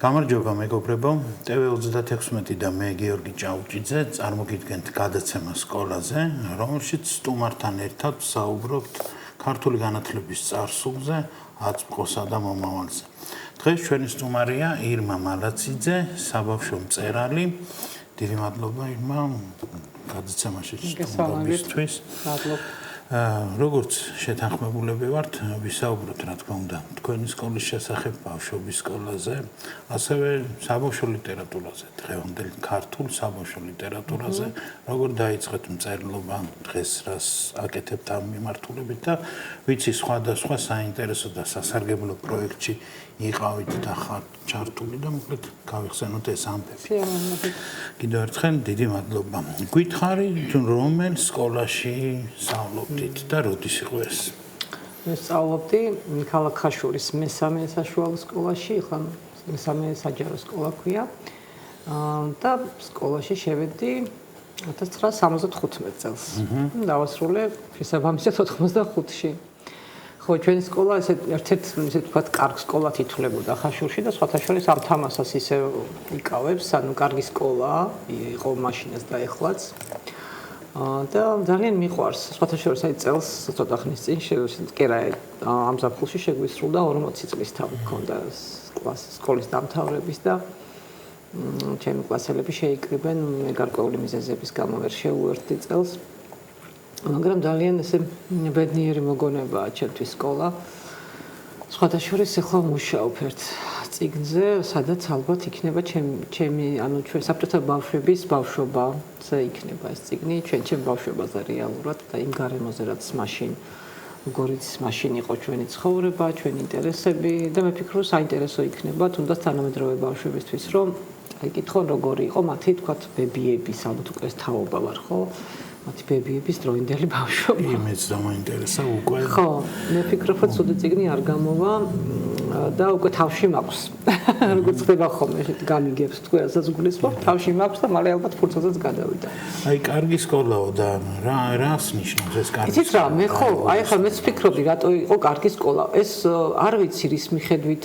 გამარჯობა მეგობრებო, TV36 და მე გიორგი ჭაუჭიძე წარმოგიდგენთ გადაცემა სკოლაზე, რომელშიც სტუმართან ერთად ვსაუბრობთ ქართული განათლების წარსულზე, აწმყოსა და მომავალზე. დღეს ჩვენი სტუმარია ირმა მალაციძე, საბავშვო მწერალი. დიდი მადლობა ირმა გადაცემაში სტუმრობისთვის. როგორც შეთანხმებულები ვართ, ვისაუბროთ რა თქმა უნდა თქვენი სკოლის შესახებ, ბავშვობის სკოლაზე, ასევე საბავშვო ლიტერატურაზე, დღევანდელ ქართულ საბავშვო ლიტერატურაზე, როგორ დაიწყეთ მწერლობა, დღეს რას აკეთებთ ამ მიმართულებით და ვიცი სხვადასხვა საინტერესო და სასარგებლო პროექტში იყავით და ხართ ჩართული და მოკლედ გავიხსენოთ ეს ამბები. კიდევ ერთხელ დიდი მადლობა. გითხარი რომელ სკოლაში სწავლობდით და როდის იყო ეს? მე სწავლობდი ქალაქ ხაშურის მესამე საშუალო სკოლაში, ხა მესამე საჯარო სკოლა ქვია. და სკოლაში შევედი 1975 წელს. დავასრულე შესაბამისად 95-ში. ხო, ჩვენი სკოლა ერთ-ერთი ისე ვთქვათ, კარგი სკოლად ითვლებოდა ხაშურში და სხვათა შორის ამ თამასას ისე იკავებს, ანუ კარგი სკოლა იყო მაშინაც და ეხლაც. და ძალიან მიყვარს. სხვათა შორის აი წელს ცოტა ხნის წინ კერა ამ ზაფხულში შეგვისრულდა 40 წლის თავი მქონდა სკოლის დამთავრების და ჩემი კლასელები შეიკრიბენ გარკვეული მიზეზების გამო ვერ შეუერთდი წელს. მაგრამ ძალიან ესე ბედნიერი მოგონებაა ჩემთვის სკოლა. სხვათა შორის ახლა მუშაობ ერთ წიგნზე, სადაც ალბათ იქნება ჩემი ანუ ჩვენ საბჭოთა ბავშვების ბავშვობაზე იქნება ეს წიგნი, ჩვენ ბავშვობაზე რეალურად და იმ გარემოზე რაც მაშინ როგორიც მაშინ იყო ჩვენი ცხოვრება, ჩვენი ინტერესები და მე ვფიქრობ საინტერესო იქნება თუნდაც თანამედროვე ბავშვებისთვის, რომ აი კითხონ როგორი იყო მათი თქვათ ბებიების, ალბათ უკვე ეს თაობა ვარ, ხო? მათი ბებიების დროინდელი ბავშვობა. იმეც დამაინტერესა უკვე. ხო, მე ვფიქრობ, რომ ცუდი წიგნი არ გამოვა და უკვე თავში მაქვს. როგორც ხდება ხოლმე, გამიგებს თქვენ, რასაც გულისხმობ, თავში მაქვს და მალე ალბათ ფურცელზეც გადავიდა. აი, კარგი სკოლაო და რას ნიშნავს ეს კარგი? იცით რა, მე ხო, აი ახლა მეც ვფიქრობდი, რატო იყო კარგი სკოლა. ეს არ ვიცი რის მიხედვით,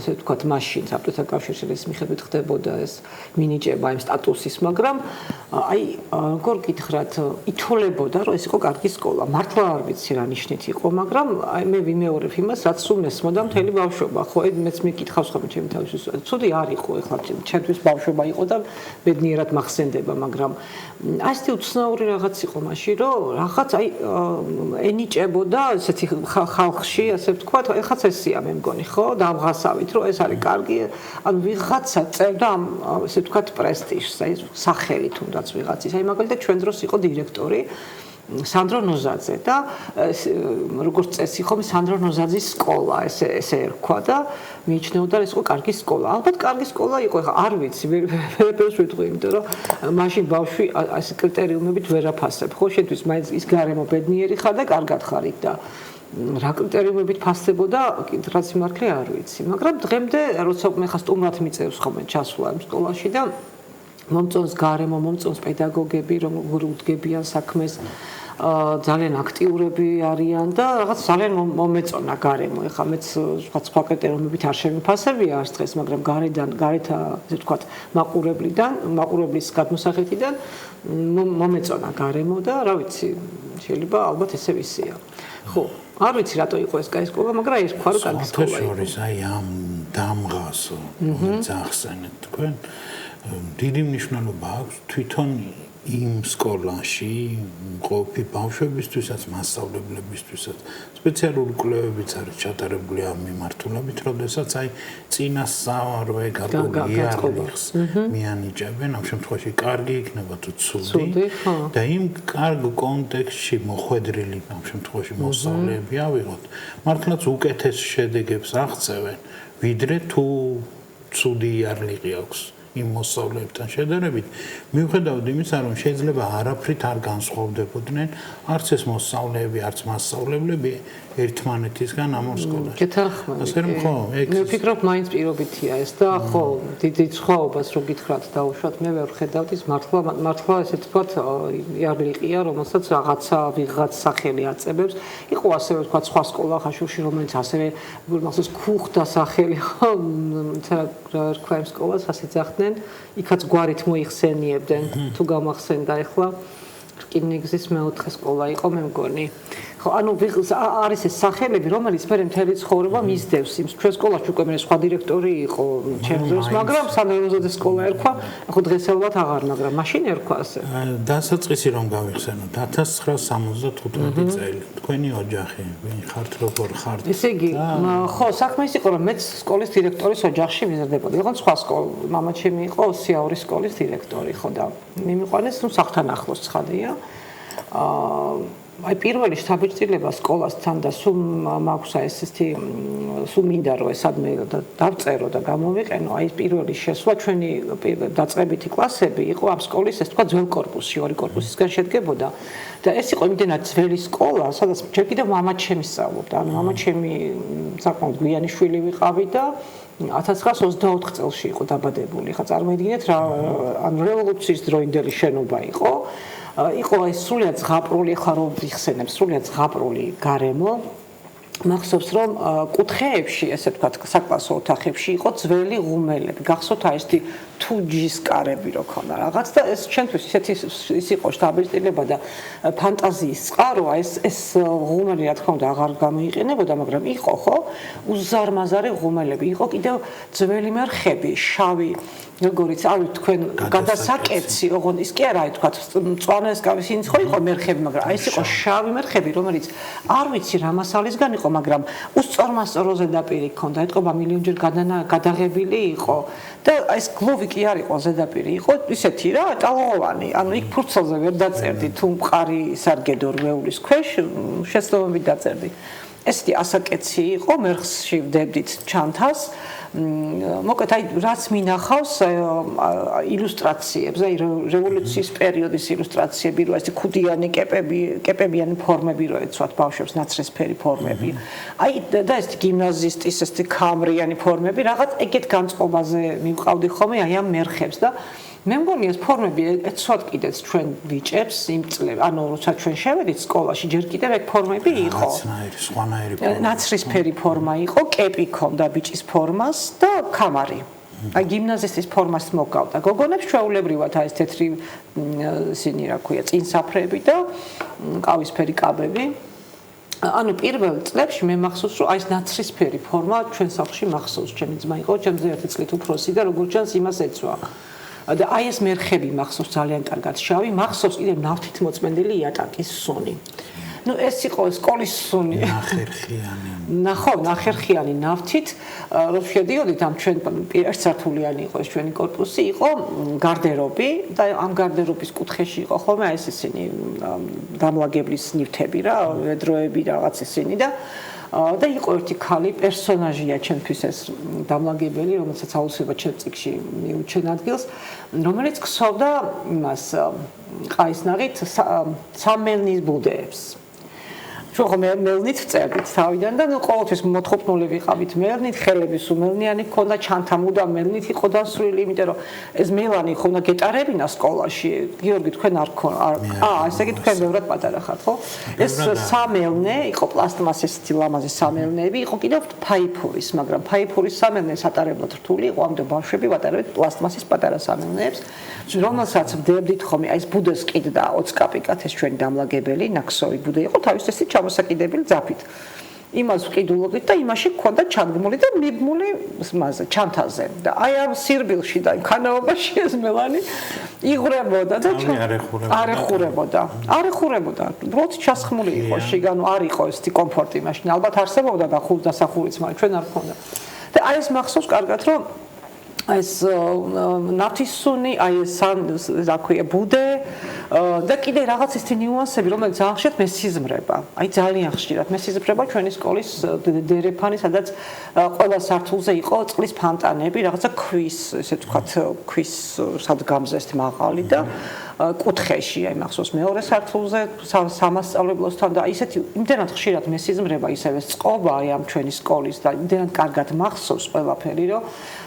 ესე ვთქვათ, მაშინ საბჭოთა კავშირში რის მიხედვით ხდებოდა ეს მინიჭება იმ სტატუსის, მაგრამ აი, როგორ გითხრათ, ითოლებოდა, რომ ეს იყო კარგი სკოლა. მართლა არ ვიცი რა ნიშნით იყო, მაგრამ აი მე ვიმეორებ იმას, რაც სულ მესმოდა მთელი ბავშვობა. ხო, მეც მეკითხავს ხოლმე ჩემი თავის. ცუდი არ იყო, ეხლა ჩემთვის ბავშვობა იყო და ბედნიერად მახსენდება, მაგრამ აი ესეთი უცნაური რაღაც იყო მაშინ, რომ რაღაც აი ენიჭებოდა ესეთი ხალხში, ასე ვთქვათ, ეხლაც ესია მე მგონი, ხო, დავღასავით, რომ ეს არის კარგი, ანუ ვიღაცა წერდა ამ ესე ვთქვათ პრესტიჟს, აი სახელი თუნდაც ვიღაცის. აი მაგალითად ჩვენ დროს იყო დირექტორი სანდრო ნოზაძე და როგორც წესი ხომ სანდრო ნოზაძის სკოლა ესე ერქვა და მიიჩნეოდა ეს იყო კარგი სკოლა. ალბათ კარგი სკოლა იყო, ხა არ ვიცი, ვერაფერს ვიტყვი, იმიტომ რომ მაშინ ბავშვი ეს კრიტერიუმებით ვერ აფასებ. ხო, შეთვის მაინც ის გარემო ბედნიერი ხარ და კარგად ხარ იქ და რა კრიტერიუმებით ფასდებოდა, რაც იმართლე არ ვიცი. მაგრამ დღემდე როცა მე ხა სტუმრად მიწევს ხოლმე ჩასვლა იმ სკოლაში და მომწონს გარემო, მომწონს პედაგოგები, რომ უდგებიან საქმეს, ძალიან აქტიურები არიან და რაღაც ძალიან მომეწონა გარემო. ეხლა მეც სხვა კრიტერიუმებით არ შემიფასებია არც დღეს, მაგრამ გარეთ ესე ვთქვათ, მაყურებლის გადმოსახედიდან მომეწონა გარემო და რა ვიცი, შეიძლება ალბათ ესე ვისია. ხო, არ ვიცი რატო იყო ეს კაი სკოლა, მაგრამ ეს თქვა რომ კარგი სკოლა იყო. შორის აი ამ დამღას ძახსენეთ თქვენ დიდი მნიშვნელობა აქვს თვითონ იმ სკოლაში მყოფი ბავშვებისთვისაც, მასწავლებლებისთვისაც. სპეციალური კვლევებიც არის ჩატარებული ამ მიმართულებით, როდესაც აი წინასწავლე გარკვეული იარაღს მიანიჭებენ, ამ შემთხვევაში კარგი იქნება თუ ცუდი და იმ კარგ კონტექსტში მოხვედრილი ამ შემთხვევაში მოსწავლეები ავიღოთ, მართლაც უკეთეს შედეგებს აღწევენ, ვიდრე თუ ცუდი იარაღი აქვს. იმ მოსწავლეებთან შედარებით მიუხედავად იმისა, რომ შეიძლება არაფრით არ განსხვავდებოდნენ არც ეს მოსწავლეები, არც მასწავლებლები ერთმანეთისგან ამ ორ სკოლაში. გეთანხმებით. ასე რომ ხო, მე ვფიქრობ, მაინც პირობითია ეს და ხო, დიდი სხვაობას რო გითხრათ დაუშვათ, მე ვერ ხედავთ ის მართლა ესე თქვათ იარლიყია, რომელსაც ვიღაც სახელი აწებებს. იყო ასევე თქვა სხვა სკოლა ხაშურში, რომელიც ასევე მახსოვს ქუხდა სახელი, ხო, რა რქვა იმ სკოლას ასეძახდნენ, იქაც გვარით მოიხსენიებდნენ, თუ გამახსენდა ახლა რკინიგზის მეოთხე სკოლა იყო მე მგონი. ხო, ანუ არის ეს სახელები, რომელიც მე მთელი ცხოვრება მისდევს იმ ჩვენ სკოლაში უკვე მე სხვა დირექტორი იყო ჩემს დროს, მაგრამ სამეურნეობის სკოლა ერქვა, ხო დღესავად აღარ, მაგრამ მაშინ ერქვა ასე. დასაწყისი რომ გავიხსენოთ 1975 წელი. თქვენი ოჯახი, ვინ ხართ, როგორ ხართ? ესე იგი, ხო, საქმე ის იყო, რომ მეც სკოლის დირექტორის ოჯახში ვიზრდებოდი. იყო სხვა სკოლა, მამაჩემი იყო ოსიაურის სკოლის დირექტორი, ხო და მიმიყვანეს, ну, სახთან ახლოს ცხადია. აი პირველი შთაბეჭდილება სკოლასთან და სულ მაქვს ესეთი სულ მინდა რომ ესადმე დავწერო და გამოვიყენო აი პირველი შესვლა ჩვენი დაწყებითი კლასები იყო ამ სკოლის ეს თქვა ძველ კორპუსში ორი კორპუსისგან შედგებოდა და ეს იყო იმდენად ძველი სკოლა სადაც ჯერ კიდევ მამაჩემი სწავლობდა ანუ მამაჩემი საკმაოდ გვიანი შვილი ვიყავი და 1924 წელს იყო დაბადებული ხა წარმოიდგინეთ რა ანუ რევოლუციის დროინდელი შენობა იყო იყო ეს სრულიად ზღაპრული ხა რომ ვიხსენებ სრულიად ზღაპრული გარემო მახსოვს რომ კუთხეებში ესე ვთქვათ საკლასო ოთახებში იყო ძველი ღუმელები გახსოვთ აი ესეთი თუჯის კარები რო ქონდა რაღაც და ეს ჩვენთვის ისეთი ის იყო შთაბეჭდილება და ფანტაზიის წყარო ეს ღუმელი რა თქმა უნდა აღარ გამოიყენებოდა მაგრამ იყო ხო უზარმაზარი ღუმელები იყო კიდევ ძველი მერხები შავი როგორიც არის თქვენ გადასაკეთsi ოღონდ ის კი არა აი თქვათ მწვანეს კავის ინც ხო იყო მერხები მაგრამ აი ეს იყო შავი მერხები რომელიც არ ვიცი რა მასალისგან იყო მაგრამ უსწორმასწორო ზედაპირი ჰქონდა ეთყობა მილიონჯერ გადაღებილი იყო და ეს გლოვი კი არ იყო ზედაპირი იყო ისეთი რა ტალღოვანი ანუ იქ ფურცელზე ვერ დაწერდი თუ მყარი სარგედო რვეულის ქვეშ შეცდომებით დაწერდი ესეთი ასაკეთsi იყო მერხში ვდებდით ჩანთას მოკლედ აი რაც მინახავს ილუსტრაციებს აი რევოლუციის პერიოდის ილუსტრაციები რო ესე ქუდიანი კეპებიანი ფორმები რო ეცვათ ბავშვებს ნაცრისფერი ფორმები აი და ეს გიმნაზისტის ესე ქამრიანი ფორმები რაღაც ეგეთ განწყობაზე მივყავდი ხოლმე აი ამ მერხებს და მე მგონი ეს ფორმები ეცვათ კიდეც ჩვენ ბიჭებს იმ წლებს ანუ როცა ჩვენ შევედით სკოლაში ჯერ კიდევ ეგ ფორმები იყო სხვანაირი ფორმა ნაცრისფერი ფორმა იყო კეპი ქონდა ბიჭის ფორმას და ქამარი აი გიმნაზისტის ფორმას მოგავდა გოგონებს ჩვეულებრივად აი ეს თეთრი ისინი რა ქვია წინსაფრები და ყავისფერი კაბები ანუ პირველ წლებში მე მახსოვს რომ აი ეს ნაცრისფერი ფორმა ჩვენ სახლში მახსოვს ჩემი ძმა იყო ჩემზე ერთი წლით უფროსი და როგორც ჩანს იმას ეცვა და აი ეს მერხები მახსოვს ძალიან კარგად შავი მახსოვს კიდევ ნავთით მოწმენდილი იატაკის სუნი ну ეს იყო სკოლის სუნი ნახერხიანი ნავთით რომ შედიოდით ამ ჩვენ ერთსართულიანი იყო ეს ჩვენი корпуსი იყო გარდერობი და ამ გარდერობის კუთხეში იყო ხოლმე ეს ისინი დამლაგებლის ნივთები რა ვედროები რაღაც ისინი და იყო ერთი ქალი პერსონაჟია ჩემთვის ეს დამლაგებელი რომელსაც აუცილებლად ჩემ წიგში მიუჩენ ადგილს რომელიც ქსოვდა იმას ყაისნაღით სამელნის ბუდეებს ჩვენ ხომ მელნით ვწერდით თავიდან და ყოველთვის მოთხოვნული ვიყავით მელნით ხელები სუმელნიანი ქონდა ჩანთა მუდამ მელნით იყო დასრული იმიტომ რომ ეს მელანი ხომ უნდა გეტარებინა სკოლაში გიორგი თქვენ არ ესე იგი თქვენ ბევრად პატარა ხართ ხო ეს სამელნე იყო პლასტმასის ლამაზი სამელნეები იყო კიდევ ფაიფურის მაგრამ ფაიფურის სამელნე სატარებლად რთული იყო ამდენ ბავშვები ვატარებთ პლასტმასის პატარა სამელნეებს რომელსაც ვდებდით ხომ აი ეს ბუდეს კიდდა 20 კაპიკად ეს ჩვენი დამლაგებელი ნაქსოვი ბუდე იყო თავის წესი მოსაკიდებელი ძაფით. იმას ვყიდულობდით და იმაში გქონდა ჩადგმული და მიბმული მასზე ჩანთაზე. და აი ამ სირბილში და ქანაობაში ეს მელანი იღრებოდა და არ ეხურებოდა. უბრალოდ ჩასხმული იყო შიგან, არ იყო ესეთი კომფორტი მაშინ. ალბათ არსებობდა და ხურდასახურიც, მაგრამ ჩვენ არ ქონდა. და აი ეს მახსოვს კარგად, რომ ეს ნავთის სუნი, აი ეს რა ქვია, ბუდე და კიდე რაღაც ისეთი ნიუანსები, რომელიც ძალიან ხშირად მესიზმრება. აი ძალიან ხშირად მესიზმრება ჩვენი სკოლის დერეფანი, სადაც ყველა სართულზე იყო წყლის ფანტანები, რაღაცა ქვის, ესე ვთქვათ, ქვის სადგამზე ეს მაღალი და კუთხეში, აი მახსოვს მეორე სართულზე სამასწავლებლოსთან და ისეთი იმდენად ხშირად მესიზმრება ისევე წყობა აი ამ ჩვენი სკოლის და იმდენად კარგად მახსოვს ყველაფერი, რომ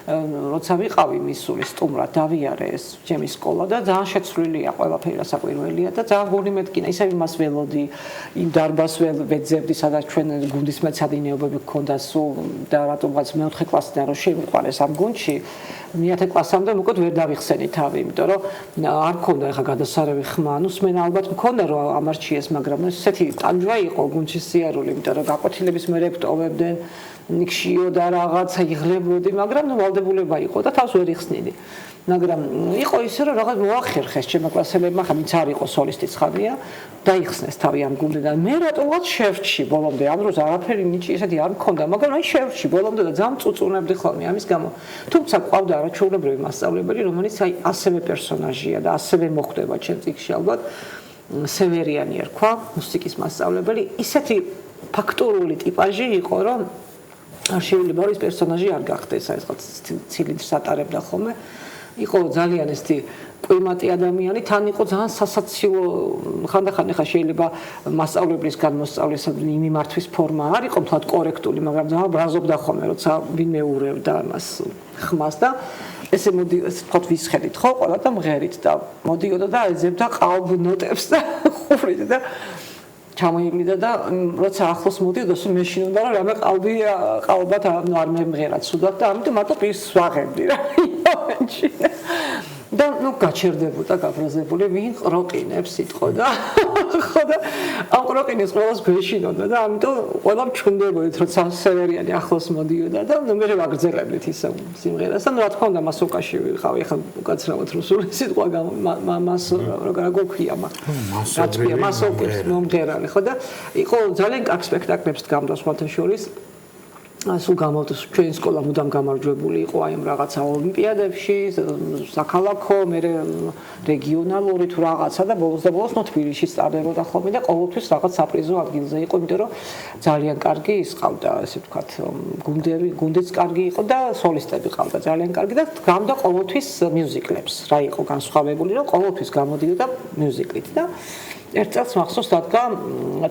როცა ვიყავი მისული სტუმრად დავიარე ეს ჩემი სკოლა და ძალიან შეცვლილია ყველაფერი რასაკვირველია და ძალიან გული მეტკინა ისევ იმას ველოდი იმ დარბაზს ვეძებდი სადაც ჩვენ გუნდის მეცადინეობები გქონდა სულ და რატომღაც მეოთხე კლასიდან რომ შემიყვანეს ამ გუნდში 9 კლასამდე მოკლედ ვერ დავიხსენი თავი იმიტომ რომ არ მქონდა ეხა გადასარევი ხმა ანუ სმენა ალბათ მქონდა რომ ამარჩიეს მაგრამ ესეთი ტანჯვა იყო გუნდში სიარული იმიტომ რომ გაკვეთილების მერე ვტოვებდნენ ნიშიო და რაღაცა იღლებოდი მაგრამ ნუ ვალდებულება იყო და თავს ვერ იხსნიდი მაგრამ იყო ისე რომ რაღაც მოახერხეს ჩემო კლასელებმა ხა ვინც არ იყო სოლისტიც ხანია დაიხსნეს თავი ამ გუნდიდან მე რატომღაც შევრჩი ბოლომდე ამ დროს არაფერი ნიჭი ესეთი არ მქონდა მაგრამ აი შევრჩი ბოლომდე და ძალიან წუწუნებდი ხოლმე ამის გამო თუმცა ყავდა არაჩვეულებრივი მასწავლებელი რომელიც აი ასევე პერსონაჟია და ასევე მოხვდება ჩემ წიგნში ალბათ სევერიანი ერქვა მუსიკის მასწავლებელი ისეთი ფაქტურული ტიპაჟი იყო რომ არ შეიძლება ის პერსონაჟი არ გახდეს აი რაღაც ცილინდრს ატარებდა ხოლმე იყო ძალიან ესეთი კვიმატი ადამიანი თან იყო ძალიან სასაცილო ხანდახან ხა შეიძლება მასწავლებლის განმოსწავლეს მიმართვის ფორმა არ იყო მთლად კორექტული მაგრამ ძალიან ბრაზობდა ხოლმე როცა ვინმე ურევდა მას ხმას და ესე მოდი თქვა ვისხედით ხო ყველა და მღერით და მოდიოდა და ეძებდა ყალბ ნოტებს და ხურით და ჩამოივლიდა და როცა ახლოს მოდიოდა სულ მეშინ უნდა რომ რამე ყალბად არ მემღერა ცუდად და ამიტომ მარტო პირს ვაღებდი რა იმენში და ნუ გაჩერდებოდა გაბრაზებული ვინ ყროყინებს სიტყვა და ხო და ამ ყროყინეს ყველას გვეშინოდა და ამიტომ ყველა მჩნდებოდით როცა სევერიანი ახლოს მოდიოდა და ნუ მე ვაგრძელებდით ისე სიმღერას და ნუ რა თქმა უნდა მასოკაში ვიყავი ახლა უკაცრავად რუსული სიტყვა მას როგორ გვქვია მასოკებს მომღერალი ხო და იყო ძალიან კარგ სპექტაკლებს დგამდა სხვათა შორის სულ გამოვიდა ჩვენი სკოლა მუდამ გამარჯვებული იყო აი ამ რაღაცა ოლიმპიადებში საქალაქო მე რეგიონალური თუ რაღაცა და ბოლოს ნუ თბილისში სტარდებოდა ხოლმე და ყოველთვის რაღაც საპრიზო ადგილზე იყო იმიტომ რომ ძალიან კარგი ის ყავდა ესე ვთქვათ გუნდიც კარგი იყო და სოლისტები ყავდა ძალიან კარგი და დგამდა ყოველთვის მიუზიკლებს რა იყო განსხვავებული რომ ყოველთვის გამოდიოდა მიუზიკლით და ერთ წელს მახსოვს დადგა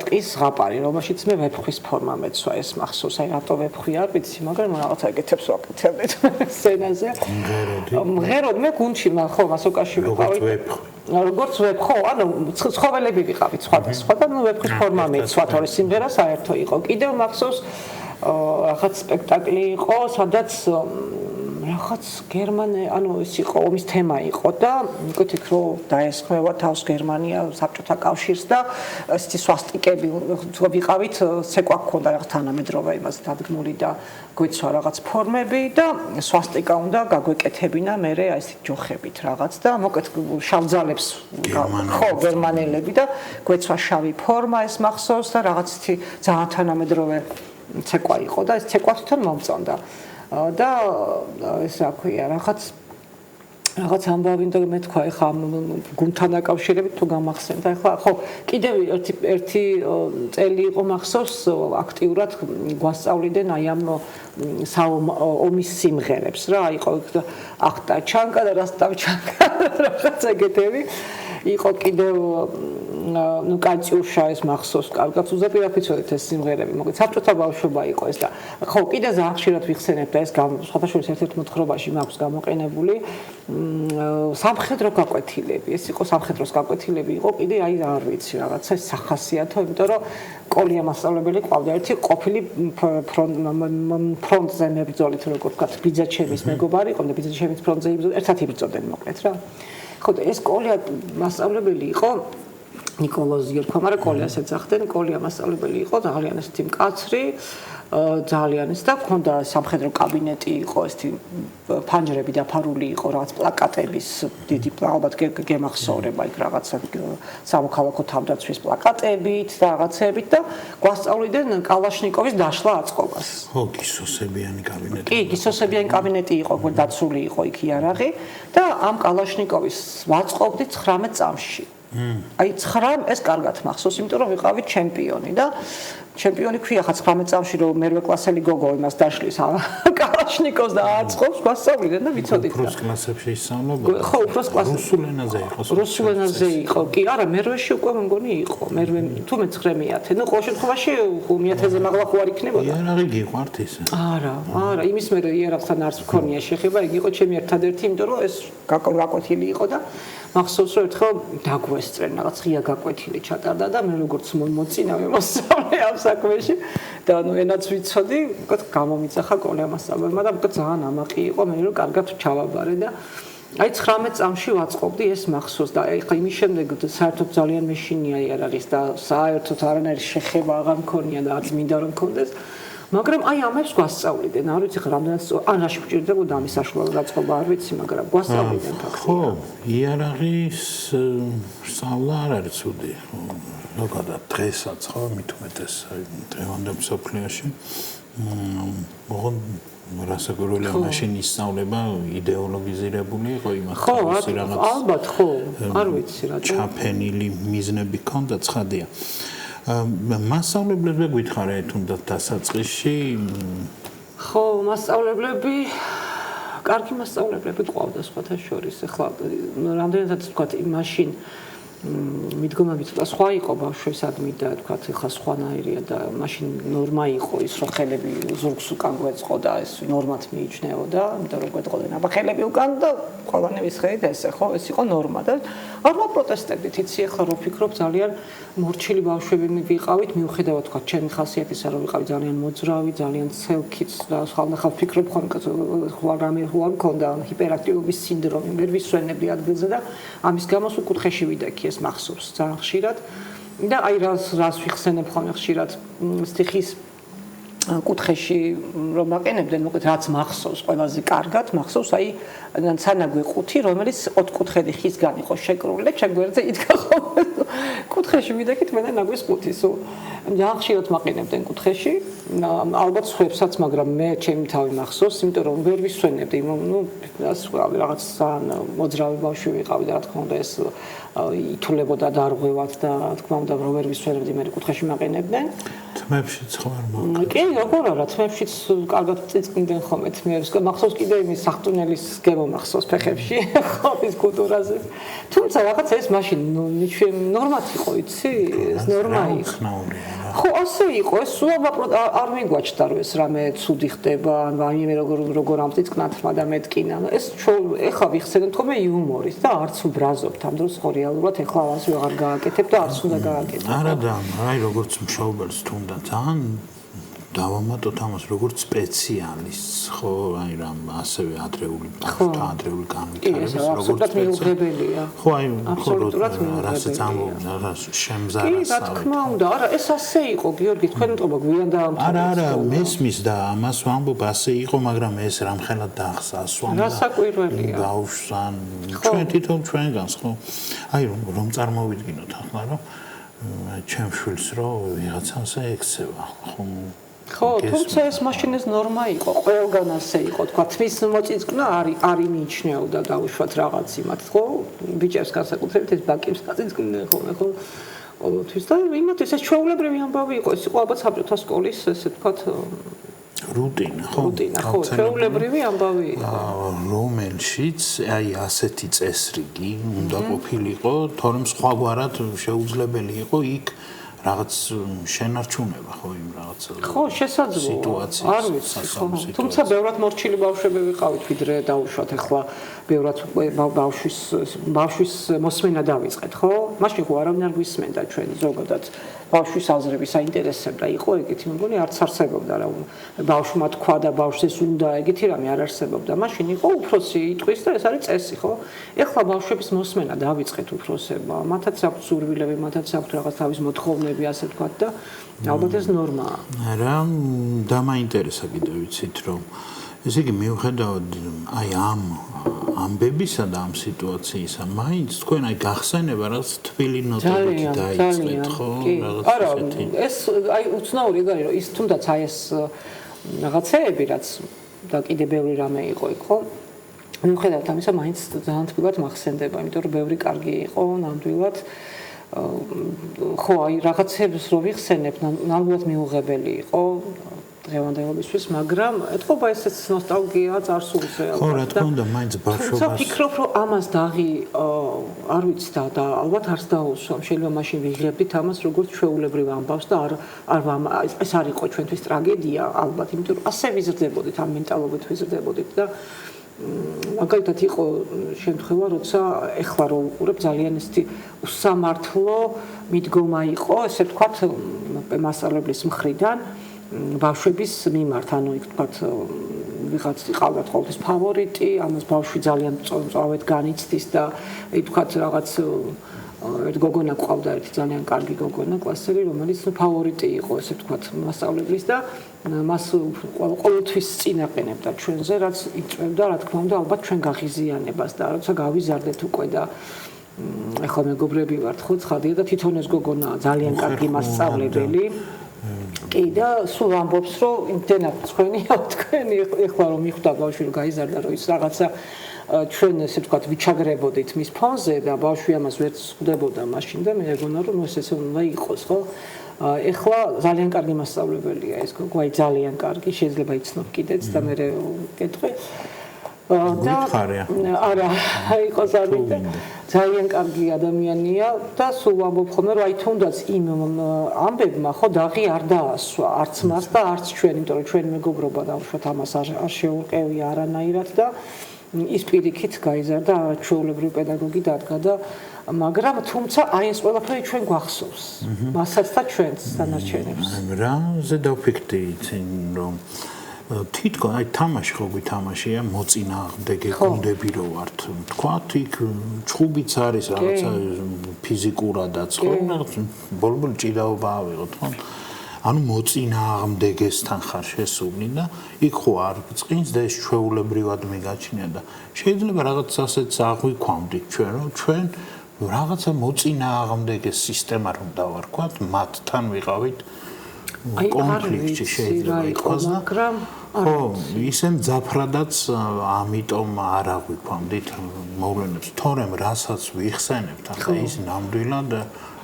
ტყის ზღაპარი, რომელშიც მე ვეფხვის ფორმა მეცვა ეს მახსოვს, აი რატო ვეფხვი არ ვიცი, მაგრამ რაღაცა ეგეთებს ვაკეთებდით სცენაზე. მღეროდი მე გუნდში ხო მასოკაში ვიყავი. როგორც ვეფხო, ანუ ცხოველები ვიყავით სხვადასხვა და ნუ ვეფხვის ფორმა მეცვა, თორე სიმღერა საერთო იყო. კიდევ მახსოვს რაღაც სპექტაკლი იყო, სადაც რაღაც ანუ ის იყო ომის თემა იყო და მეკითხეთ რომ დაესხმევა თავს გერმანია საბჭოთა კავშირს და ესეთი სვასტიკები ვიყავით ცეკვა გქონდა რაღაც თანამედროვე იმას დადგმული და გვეცვა რაღაც ფორმები და სვასტიკა უნდა გაგვეკეთებინა მე აი ესეთი ჯოხებით რაღაც და მოკეთ შავძალებს ხო გერმანელები და გვეცვა შავი ფორმა ეს მახსოვს და რაღაც ისეთი ძალიან თანამედროვე ცეკვა იყო და ეს ცეკვა თვითონ მომწონდა და ეს რა ქვია რაღაც ამბავი და მე თქვა ეხა გუნდთან დაკავშირებით თუ გამახსენდა ეხლა ხო კიდევ ერთი წელი იყო მახსოვს აქტიურად გვასწავლდნენ აი ამ ომის სიმღერებს რა იყო ახტა ჩანკა და რასტავჩანკა რაღაც ეგეთები იყო კიდევ ну კატიუშა ეს მახსოვს კარგად უზეპირაფიცოდეთ ეს სიმღერები მოკლედ საბჭოთა ბავშვობა იყო ეს და ხო კიდე ძალიან ხშირად ვიხსენებ ეს სხვათა შორის ერთ-ერთ მოთხრობაში მაქვს გამოყენებული სამხედრო გაკვეთილები ეს იყო სამხედროს გაკვეთილები იყო კიდე აი არ ვიცი რაღაცა სახასიათო იმიტომ რომ კოლია მასწავლებელი ყავდა ერთი ყოფილი ფრონტზე მებრძოლი თუ როგორ ვთქვათ ბიძაჩემის მეგობარი იყო და ბიძაჩემის ფრონტზე იბრძოდა ერთად იბრძოდნენ მოკლედ რა ხო და ეს კოლია მასწავლებელი იყო ნიკოლოზ ერქვა, მაგრამ კოლიას ეძახდნენ, კოლია მასწავლებელი იყო, ძალიან ესეთი მკაცრი, ძალიან ეს და ქონდა სამხედრო კაბინეტი იყო, ესეთი ფანჯრები დაფარული იყო, რაღაც პლაკატების დიდი ალბათ გემახსოვრება იქ რაღაცა სამოქალაქო თავდაცვის პლაკატებით და რაღაცებით და გვასწავლიდნენ კალაშნიკოვის დაშლა აწყობას. ხო, გისოსებიანი კაბინეტი. კი, გისოსებიანი კაბინეტი იყო, დაცული იყო იქ იარაღი და ამ კალაშნიკოვის ვაწყობდით 19 წამში. აი 9 ეს კარგად მახსოვს, იმიტომ რომ ვიყავი ჩემპიონი და ჩემპიონი ქვია ხა 19 წამში რომ მერვე კლასელი გოგო იმას დაშლის კალაშნიკოვს და აწყობს გვასწავლიდან და ვიცოდით და უფროს კლასებში ისწავლებოდა. ხო, უფროს კლასებში. რუსულ ენაზე იყო. რუსულ ენაზე იყო. კი, არა, მერვეში უკვე მგონი იყო. მერვე თუ მე 9-მეათე. ნუ ყოველ შემთხვევაში 9-ზე მაღლა ხო არ იქნებოდა. იარაღი გიყვართ ისე? არა, იმის მე იარაღთან არც მქონია შეხება, იგი იყო ჩემი ერთადერთი, იმიტომ რომ ეს გაკვეთილი იყო და მახსოვს რომ ერთხელ დაგვესწრენ რაღაც ღია გაკვეთილი ჩატარდა და მე როგორც მოწინავე მოსწავლე ამ საქმეში და ნუ ენაც ვიცოდი, უკეთ გამომიწახა კოლეგასწავლებმა და უკეთ ძალიან ამაყი იყო, მე რომ კარგად ჩავაბარე და აი 19 წამში ვაწყობდი ეს მახსოვს და აი იმის შემდეგ საერთოდ ძალიან მეშინია იარაღის და საერთოდ არანაირი შეხება აღარ მქონია და არც მინდა რომ მქონდეს მაგრამ აი ამებს გვასწავლდნენ, არ ვიცი რამდენად ან რაში გვჭირდებოდა ამის საშუალო დაწყობა, არ ვიცი, მაგრამ გვასწავლდნენ ფაქტია. ხო, იარაღის სწავლა არ არის ცუდი. ზოგადად დღესაც ხო, მით უმეტეს დღევანდელ მსოფლიოში რასაკვირველია მაშინ ისწავლება იდეოლოგიზირებული იყო იმას თავისი რაღაც ალბათ ხო, არ ვიცი რა. ჩაფენილი მიზნები ჰქონდა ცხადია. მასწავლებლები გითხარე თუნდაც დასაწყისში ხო მასწავლებლები კარგი მასწავლებლები ყავდა სხვათა შორის ახლა რამდენადაც თქვა მაშინ მიდგომები ცოტა სხვა იყო ბავშვებისადმი და თქვა ახლა სხვანაირია და მაშინ ნორმა იყო ის რომ ხელები ზურგს უკან გვეწყო და ეს ნორმად მიიჩნეოდა იმიტომ რომ გვეწყოდნენ აბა ხელები უკან და ყველანების ხელი და ესე ხო ეს იყო ნორმა და არ მოპროტესტებდით იცი ახლა რო ვფიქრობ ძალიან მორჩილი ბავშვები ვიყავით მიუხედავად თქვა ჩემი ხასიათისა რომ ვიყავი ძალიან მოძრავი ძალიან ცელქიც და ხალხა ვფიქრობ ხომ რამე ხო არ მქონდა ჰიპერაქტიულობის სინდრომი ვერ ვისვენებდი ადგილზე და ამის გამოს უკუთხეში ვიდექი ეს მახსოვს ძალიან ხშირად და აი რას ვიხსენებ ხოლმე ხშირად სტიხის კუთხეში რომ აყენებდნენ მოკლედ რაც მახსოვს ყველაზე კარგად მახსოვს აი სანაგვე ყუთი რომელიც 4 კუთხედი ხისგან იყო შეკრული და ჩემ გვერდზე იდგა ხოლმე კუთხეში ვიდექით მე და ნაგვის ყუთი სულ ძალიან ხშირად მაყენებდნენ კუთხეში ალბათ სხვებსაც მაგრამ მე ჩემი თავი მახსოვს იმიტომ რომ ვერ ვისვენებდი ნუ რაღაც მოძრავი ბავშვი ვიყავი და რა თქმა უნდა ეს ითულებოდა დარღვევად და რა თქმა უნდა რომ ვერ ვისვენებდი მე კუთხეში მაყენებდნენ თმებშიც ხო არ მოგწონს კი როგორ არა თმებშიც კარგად წიწკნდნენ ხოლმე თმებს მახსოვს კიდე იმის სახტუნელის გემო მახსოვს ფეხებში ხობის კულტურაზე თუმცა რაღაც ეს მაშინ ნორმად იყო იცი ეს ნორმა იყო ხო ასე იყო ეს სულ არ მიგვაჩნდა რომ ეს რამე ცუდი ხდება ან ვაიმე როგორ ამწიწკნათ და მეტკინა ეს ეხლა ვიხსენებ თქო მე იუმორის და არც უბრაზობთ ამ დროს ხო რეალურად ეხლა ამას ვეღარ გააკეთებ და არც უნდა გააკეთო არა და აი როგორც მშობელს თუნდაც ძალიან დავამატოთ ამას როგორც სპეციალისტს ხო აი რამ ასევე ადრეული განვითარების როგორც მიუღებელია ხო აი აბსოლუტურად რასაც ამბობდა რა შემზარასავი კი რა თქმა უნდა არა ეს ასე იყო გიორგი თქვენ მტყობა გვიან დაამთავრა არა მესმის და ამას ვამბობ ასე იყო მაგრამ ეს რამხელად დაახსა ასვამდა რასაკვირველია ბავშვს ან ჩვენ თვითონ ჩვენგანს ხო აი რომ წარმოვიდგინოთ ახლა რომ ჩემ შვილს რო ვიღაცასა ექცევა ხო, თუმცა ეს მაშინ ეს ნორმა იყო, ყველგან ასე იყო, თქვა თმის მოწიწკნა არ იმიჩნეოდა დაუშვათ რაღაც იმათ, ხო? ბიჭებს განსაკუთრებით ეს ბაკებს გაწიწკნდნენ ხოლმე, ხო? ყოველთვის და იმათ ეს ჩვეულებრივი ამბავი იყო, ეს იყო ალბათ საბჭოთა სკოლის ესე თქვათ რუტინა, ხო? რუტინა, ხო, ჩვეულებრივი ამბავი იყო. რომელშიც აი ასეთი წესრიგი უნდა ყოფილიყო, თორემ სხვაგვარად შეუძლებელი იყო იქ რაღაც შენარჩუნება ხო იმ რაღაც ხო შესაძლოა არ ვიცი თუმცა ბევრად მორჩილი ბავშვები ვიყავით ვიდრე დაუშვათ ახლა ბევრად ბავშვის მოსმენა დავიწყეთ ხო მაშინ ხო არავინ არ გვისმენდა ჩვენ ზოგადად ბავშვის აზრები საინტერესებდა იყო ეგეთი მეგონი არც არსებობდა რა ბავშვმა თქვა და ბავშვს ეს უნდა ეგეთი რამე არ არსებობდა მაშინ იყო უფროსი იტყვის და ეს არის წესი ხო ეხლა ბავშვების მოსმენა დავიწყეთ უფროსებმა მათაც აქვთ სურვილები მათაც აქვთ რაღაც თავის მოთხოვნები ასე თქვა და ალბათ ეს ნორმაა არა დამაინტერესა კიდე ვიცით რომ ესე იგი მიუხედავად აი ამ ამბებისა და ამ სიტუაციისა მაინც თქვენ აი გახსენება რაღაც თბილი ნოტები დაიწყეთ ხო არა ეს აი უცნაური ეგ არის რომ ის თუნდაც აი ეს რაღაცეები რაც და კიდე ბევრი რამე იყო იქ ხო მიუხედავად ამისა, მაინც ძალიან თბილად მახსენდება, იმიტომ რომ ბევრი კარგი იყო, ნამდვილად. ხო, აი რაღაცებს რო ვიხსენებ, ნამდვილად მიუღებელი იყო დღევანდელობისთვის, მაგრამ ეთყობა ესეც ნოსტალგია წარსულზე. ხო, რა თქმა უნდა, მაინც ბავშვობას. თუმცა ვფიქრობ, რომ ამას დაღი არ ვიცი და ალბათ არც დაუსვამ. შეიძლება მაშინ ვიღებდით ამას როგორც ჩვეულებრივ ამბავს და ეს არ იყო ჩვენთვის ტრაგედია, ალბათ, იმიტომ რომ ასე ვიზრდებოდით, ამ მენტალობით ვიზრდებოდით და მაგალითად იყო შემთხვევა, როცა ეხლა რო უყურებ ძალიან ისეთი უსამართლო მიდგომა იყო, ესე ვთქვათ, მასწავლებლის მხრიდან ბავშვების მიმართ, ანუ იქ ვთქვათ, ვიღაც იყავდათ ყოველთვის ფავორიტი, ამას ბავშვი ძალიან წავედ განიცდის და იქ ვთქვათ რაღაც ერთ გოგონა ყავდა, ერთი ძალიან კარგი გოგონა კლასელი, რომელიც ფავორიტი იყო, ესე ვთქვათ, მასწავლებლის და მას ყოველთვის წინაყენებდა ჩვენზე, რაც იწვევდა, რა თქმა უნდა, ალბათ ჩვენ გაღიზიანებას და როცა გავიზარდეთ უკვე და ეხლა მეგობრები ვართ, ხო, ცხადია და თვითონ ეს გოგონა ძალიან კარგი მასწავლებელი. კი და სულ ამბობს, რომ იმდენად თქვენია, თქვენი ეხლა რომ მიხვდა ბავშვი რომ გაიზარდა, რომ ის რაღაცა ჩვენ ესე ვთქვათ ვიჩაგრებოდით მის ფონზე და ბავშვი ამას ვერ ხვდებოდა მაშინ და მე მეგონა რომ ეს ესე უნდა იყოს, ხო? ეხლა ძალიან კარგი მასწავლებელია ეს გოგო, აი ძალიან კარგი, შეიძლება იცნობ კიდეც და მე ვკითხე. და არა, იყო ძალიან კარგი ადამიანია და სულ ამბობ ხოლმე რომ აი თუნდაც იმ ამბებმა ხო დაღი არ დაასვა არც მას და არც ჩვენ, იმიტომ რომ ჩვენი მეგობრობა დავუშვათ ამას არ შეურყევია არანაირად და ის პირიქით გაიზარდა არაჩვეულებრივი პედაგოგი დადგა და მაგრამ თუმცა აი ეს ყველაფერი ჩვენ გვახსოვს მასაც და ჩვენს დანარჩენებს. რაზე დავფიქრდი იცი რომ თითქოს აი თამაში ხო გვითამაშია მოწინააღმდეგე გუნდები რო ვართ თქვათ იქ ჭუბიც არის რაღაცა ფიზიკურადაც ხო ბოლბოლ ჭიდაობა ავიღოთ ხო ანუ მოწინააღმდეგესთან ხარ შესული და იქ ხო არ წინს და ეს ჩვეულებრივად მიგაჩნია და შეიძლება რაღაც ასეც აღვიქვამდით ჩვენ რომ ჩვენ რაღაცა მოწინააღმდეგე სისტემა რომ დავარქვათ მათთან ვიყავით კონფლიქტი შეიძლება იყოს და ხო ისე მძაფრადაც ამიტომ არ აღვიქვამდით მოვლენებს თორემ რასაც ვიხსენებთ ახლა ის ნამდვილად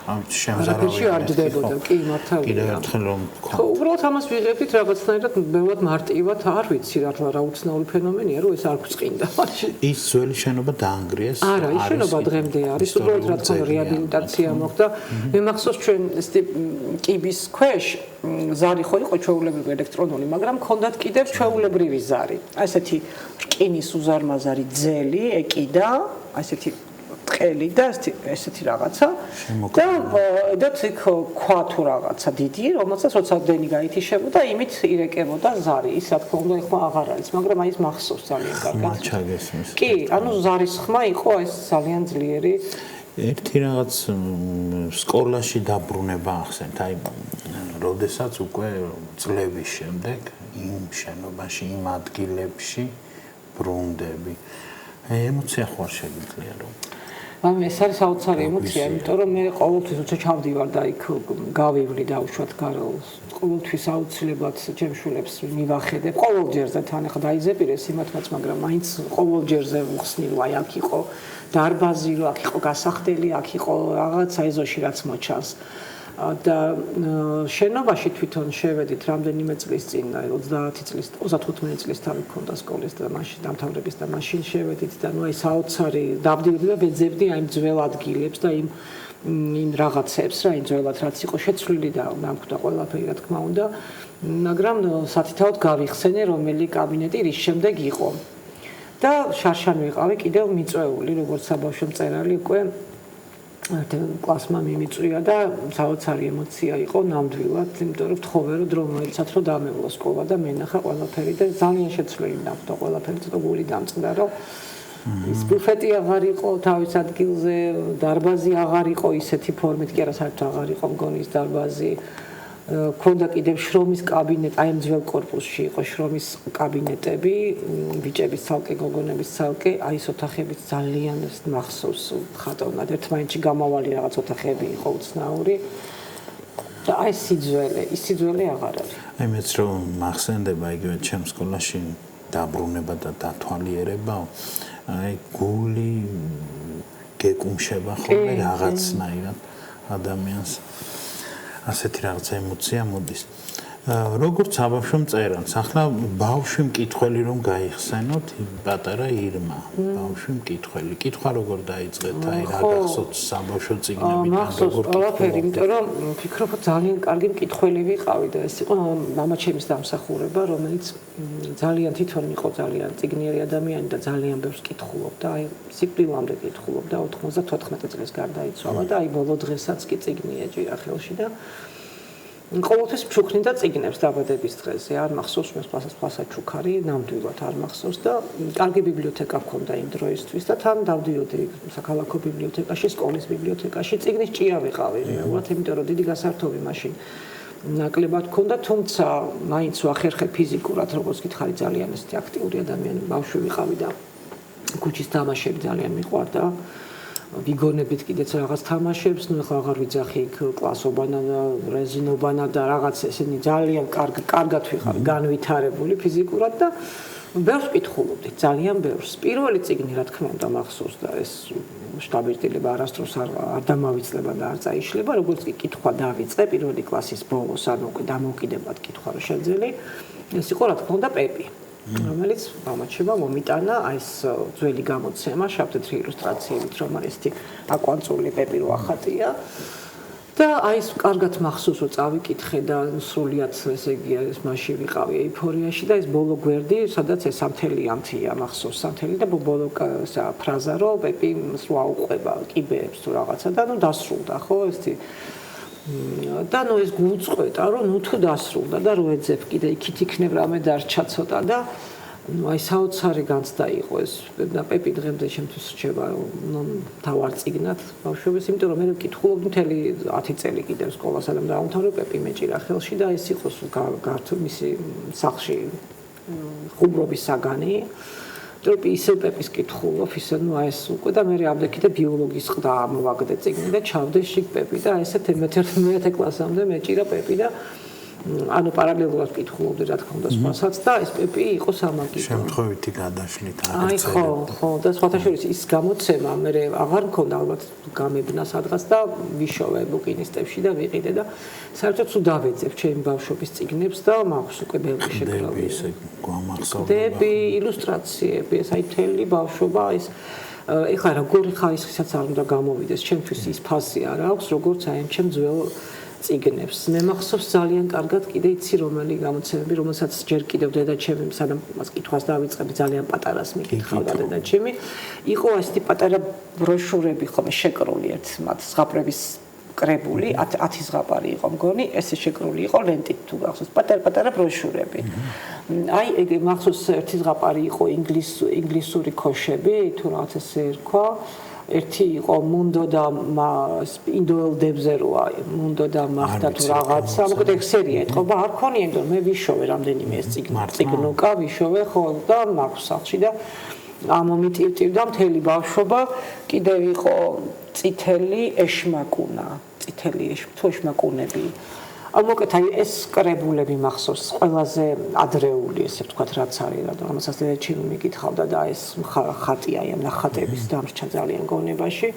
შემზარავია არ ჯდებოდა კი მართალია კიდევ ერთხელ რომ ხო უბრალოდ ამას ვიღებდით რაღაცნაირად ბევრად მარტივად არ ვიცი რა უცნაური ფენომენია რომ ეს არ გვწყინდა მაშინ ის ძველი შენობა დაანგრიეს არა ის შენობა დღემდე არის უბრალოდ რა თქმა უნდა რეაბილიტაცია მოხდა მე მახსოვს ჩვენ ესეთი კიბის ქვეშ ზარი ხო იყო ჩვეულებრივი ელექტრონული მაგრამ ქონდათ კიდევ ჩვეულებრივი ზარი ასეთი რკინის უზარმაზარი ძელი ეკიდა ასეთი ტყელი და ესეთი რაღაცა და იქ ქვა თუ რაღაცა დიდი რომელსაც როცა დენი გაითიშებოდა იმით ირეკებოდა ზარი ის რა თქმა უნდა ეხლა აღარ არის მაგრამ აი ეს მახსოვს ძალიან კარგად მაჩაგესმის კი ანუ ზარის ხმა იყო ეს ძალიან ძლიერი ერთი რაღაც სკოლაში დაბრუნება ახსენთ აი როდესაც უკვე წლების შემდეგ იმ შენობაში იმ ადგილებში ბრუნდები ემოცია ხო არ შეგიძლია რომ ეს არის საოცარი ემოცია, იმიტომ რომ მე ყოველთვის როცა ჩავდივარ და იქ გავივლი დაუშვათ გაროულს, ყოველთვის აუცილებლად ჩემშულებს მივახედებ, ყოველ ჯერზე თან ახლა დაიზეპირეს იმათმაც, მაგრამ მაინც ყოველ ჯერზე ვხსნილ, აი აქ იყო დარბაზი, აქ იყო გასახდელი, აქ იყო რაღაცა ეზოში რაც მოჩანს. და შენობაში თვითონ შევედით რამდენიმე წლის წინ 30 წლის 35 წლის თავი მქონდა სკოლის და მაშინ დამთავრების და მაშინ შევედით და ნუ აი საოცარი დავდივდი და ვეძებდი აი ძველ ადგილებს და იმ რაღაცებს რა იმ ძველად რაც იყო შეცვლილი და დამკვდა ყველაფერი რა თქმა უნდა მაგრამ სათითაოდ გავიხსენე რომელი კაბინეტი რის შემდეგ იყო და შარშან ვიყავი კიდევ მიწვეული როგორც საბავშვო მწერალი უკვე კლასმა მიმიწვია და საოცარი ემოცია იყო ნამდვილად, იმიტომ რომ ვთხოვე რომ დრო მოიცათ რომ დამევლო სკოლა და მენახა ყველაფერი და ძალიან შეცვლილი დამკვდა ყველაფერი ცოტა გული დამწყდა რომ ის ბუფეტი აღარ იყო თავის ადგილზე, დარბაზი აღარ იყო ისეთი ფორმით, კი არა საერთოდ აღარ იყო მგონი ის დარბაზი. ქონდა კიდევ შრომის კაბინეტი, აი ამ ძველ კორპუსში იყო შრომის კაბინეტები, ბიჭების ცალკე, გოგონების ცალკე, აი ეს ოთახებიც ძალიან მახსოვს ხატოვნად. ერთმანეთში გამავალი რაღაც ოთახები იყო უცნაური. და აი ის სიძველე აღარ არის. აი მეც რომ მახსენდება იგივე ჩემ სკოლაში დაბრუნება და დათვალიერებაო, აი გული გეკუმშება ხოლმე რაღაცნაირად ადამიანს. ასეთი რაღაცა ემოცია მოდის. როგორც საბავშვო მწერალს, ახლა ბავშვი მკითხველი რომ გაიხსენოთ, პატარა ირმა, ბავშვი მკითხველი. კითხვა როგორ დაიწყეთ, აი რა გახსოვთ საბავშვო წიგნებიდან როგორ ყველაფერი, იმიტომ რომ ვფიქრობ ძალიან კარგი მკითხველი ვიყავი და ეს იყო მამაჩემის დამსახურება, რომელიც ძალიან თვითონ იყო ძალიან წიგნიერი ადამიანი და ძალიან ბევრს კითხულობდა, აი სიკვდილამდე კითხულობდა, 94 წელს გარდაიცვალა და აი ბოლო დღესაც კი წიგნი ეჭირა ხელში და ყოველთვის ფშუქნიდა წიგნებს დაბადების დღეზე. არ მახსოვს მე სპასა ჩუქარი, ნამდვილად არ მახსოვს და კარგი ბიბლიოთეკა მქონდა იმ დროისთვის და თან დავდიოდი საქალაქო ბიბლიოთეკაში, სკოლის ბიბლიოთეკაში, წიგნის ჭია ვიყავი რეალურად, იმიტომ რომ დიდი გასართობი მაშინ ნაკლებად მქონდა, თუმცა მაინც ვახერხე ფიზიკურად, როგორც გითხარი, ძალიან ესეთი აქტიური ადამიანი ბავშვი ვიყავი და ქუჩის თამაშები ძალიან მიყვარდა. ვიგონებით კიდეც რაღაც თამაშებს, ნუ ახლა აღარ ვიძახი იქ კლასობანა და რეზინობანა და რაღაც ესენი ძალიან კარგად ვიყავი განვითარებული ფიზიკურად და ბევრს კითხულობდი, ძალიან ბევრს. პირველი წიგნი რა თქმა უნდა მახსოვს და ეს შტაბირტილება არასდროს არ დამავიწლება და არ წაიშლება, როგორც კი კითხვა დავიწყე პირველი კლასის ბოლოს, ანუ უკვე დამოუკიდებლად კითხვა რო შეძელი, ეს იყო რა თქმა უნდა პეპი. რომელიც მამაჩემმა მომიტანა აი ეს ძველი გამოცემა შავ-თეთრი ილუსტრაციებით, რომელიცი აკვანწული პეპი რო ახატია და აი ეს კარგად მახსოვს რომ წავიკითხე და სრულიად ესე იგი ეს მასში ვიყავი ეიფორიაში და ეს ბოლო გვერდი, სადაც ეს სამთელიანთია მახსოვს სამთელი და ბოლო ფრაზა რომ პეპი სულ აუყვება კიბეებს თუ რაღაცა და ნუ დასრულდა ხო ესეთი და ნუ ეს გუწყვეტა რომ ნუ თუ დასრულდა და რო ეძებ კიდე იქით იქნებ რამე დარჩა ცოტა და ნუ აი საოცარი განცდა იყო ეს და პეპი დღემდე შემთხვევით რჩება თავარ წიგნად ბავშვობის, იმიტომ რომ მე ვკითხულობდი მთელი 10 წელი კიდევ სკოლას და დაამთავრე პეპი მეჭირა ხელში და ეს იყო გართულ მისი სახლში ხუმრობის საგანი ტროპი ისე პეპის კითხულობ, ისე ნუ აი ეს უკვე და მე ამდე ბიოლოგიის ყდა მოვაგდე წიგნი და ჩავდე შიგ პეპი და ესეთ მე-11 კლასამდე მეჭირა პეპი და ანუ პარალელურად კითხულობდი რა თქმა უნდა სხვასაც და ეს პეპი იყო სამაგიდო. შემთხვევითი გადაშლით აი ხო და სხვათა შორის ის გამოცემა მე აღარ მქონდა ალბათ გამებნა სადღაც და ვიშოვე ბუკინისტებში და ვიყიდე და საერთოდ თუ დავეძებ ჩემი ბავშვობის წიგნებს და მაქვს უკვე ბევრი შეკრავი. ისე გვამახსოვრდა. დები, ილუსტრაციები, ეს აი თელი ბავშვობა ის ეხლა როგორი ხარისხისაც არ უნდა გამოვიდეს, ჩემთვის ის ფასი არ აქვს, როგორც აი ჩემ ძველ წიგნებს. მე მახსოვს ძალიან კარგად კიდე იცი რომელი გამოცემები, რომელსაც ჯერ კიდევ დედაჩემი სანამ მას კითხვას დავიწყები ძალიან პატარას მიკითხავდა დედაჩემი. იყო ესეთი პატარა ბროშურები ხომ შეკრული ერთ მათ ზღაპრების კრებული 10 ზღაპარი იყო მგონი, ესე შეკრული იყო ლენტით თუ გახსოვს, პატარა ბროშურები. აი ეგ მახსოვს ერთი ზღაპარი იყო ინგლისური ქოშები, თუ რაღაც ესე ერქვა. ერთი იყო მუნდო და ინდოელ დებზე როა მუნდო და მახტა თუ რაღაცა მოკლედ ეგ სერია ეთყობა არ ქონია იმიტომ მე ვიშოვე რამდენიმე ეს წიგნუკა ვიშოვე ხო და მაქვს სახლში და ამომიტივტივდა მთელი ბავშვობა კიდევ იყო წითელი ეშმაკუნა წითელი ეშმაკუნები მოკლედ აი ეს კრებულები მახსოვს ყველაზე ადრეული ესე ვთქვათ რაც არის რა რომელსაც დედაჩემი მიკითხავდა და ეს ხატი აი ამ ნახატების დამრჩა ძალიან გონებაში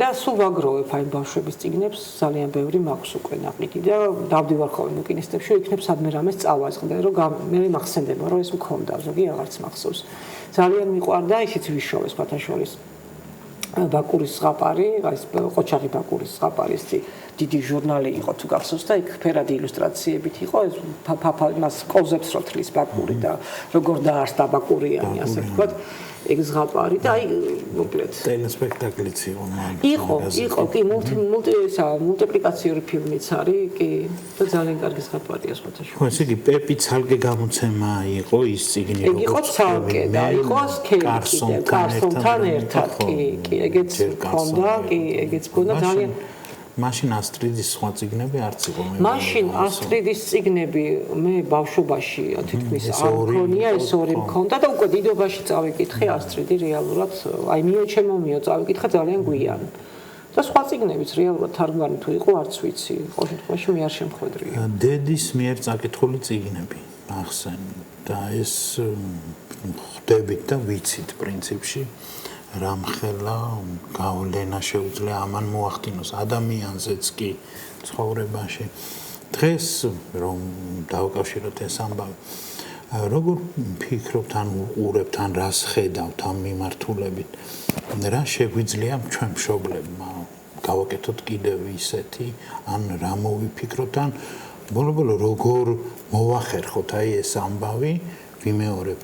და სულ ვაგროვებ აი ბავშვების წიგნებს ძალიან ბევრი მაქვს უკვე ნაყიდი და დავდივარ ხოლმე ბუკინისტებში იქნებ სადმე რამეს წავაზღდე რომ მე მახსენდება რომ ეს მქონდა ზოგი აღარც მახსოვს ძალიან მიყვარდა ისიც ვიშოვე სხვათა შორის ბაკურის ზღაპარი აი ყოჩაღი ბაკურის ზღაპარი ისეთი დიდი ჟურნალი იყო თუ გახსოვს და იქ ფერადი ილუსტრაციებით იყო ეს მას კოზებს რო თლის ბაკური და როგორ დაარსდა ბაკურიანი ასე ვთქვათ ეგ ზღაპარი და აი მოკლედ ტელესპექტაკლიც იყო კი მულტიპლიკაციური ფილმიც არის კი და ძალიან კარგი ზღაპარია სხვათა შორის ხო ესე იგი პეპი ცალკე გამოცემა იყო ის წიგნი ეგ იყო ცალკე და იყო კარსონთან ერთად კი ეგეც მქონდა კი ეგეც მქონდა ძალიან მაშინ ასტრიდის სხვა წიგნები არც იყო მე მაშინ ასტრიდის წიგნები მე ბავშვობაში თითქმის არ მქონია ეს ორი მქონდა და უკვე დიდობაში წავიკითხე ასტრიდი რეალურად აი მიოჩემომიო წავიკითხე ძალიან გვიან და სხვა წიგნებიც რეალურად თარგმანი თუ იყო არც ვიცი ყოველ შემთხვევაში მე არ შემხვედრია დედის მიერ წაკითხული წიგნები ახსენ და ეს ხვდებით და ვიცით პრინციპში რამხელა გავლენა შეუძლია ამან მოახდინოს ადამიანზეც კი ცხოვრებაში. დღეს რომ დავკავშიროთ ეს ამბავი, როგორ ფიქრობთ, ან უყურებთ, ან რას ხედავთ ამ მიმართულებით, რა შეგვიძლია ჩვენ მშობლებმა გავაკეთოთ კიდევ ისეთი, ან რა მოვიფიქროთ, ან ბოლო-ბოლო როგორ მოვახერხოთ აი ეს ამბავი, ვიმეორებ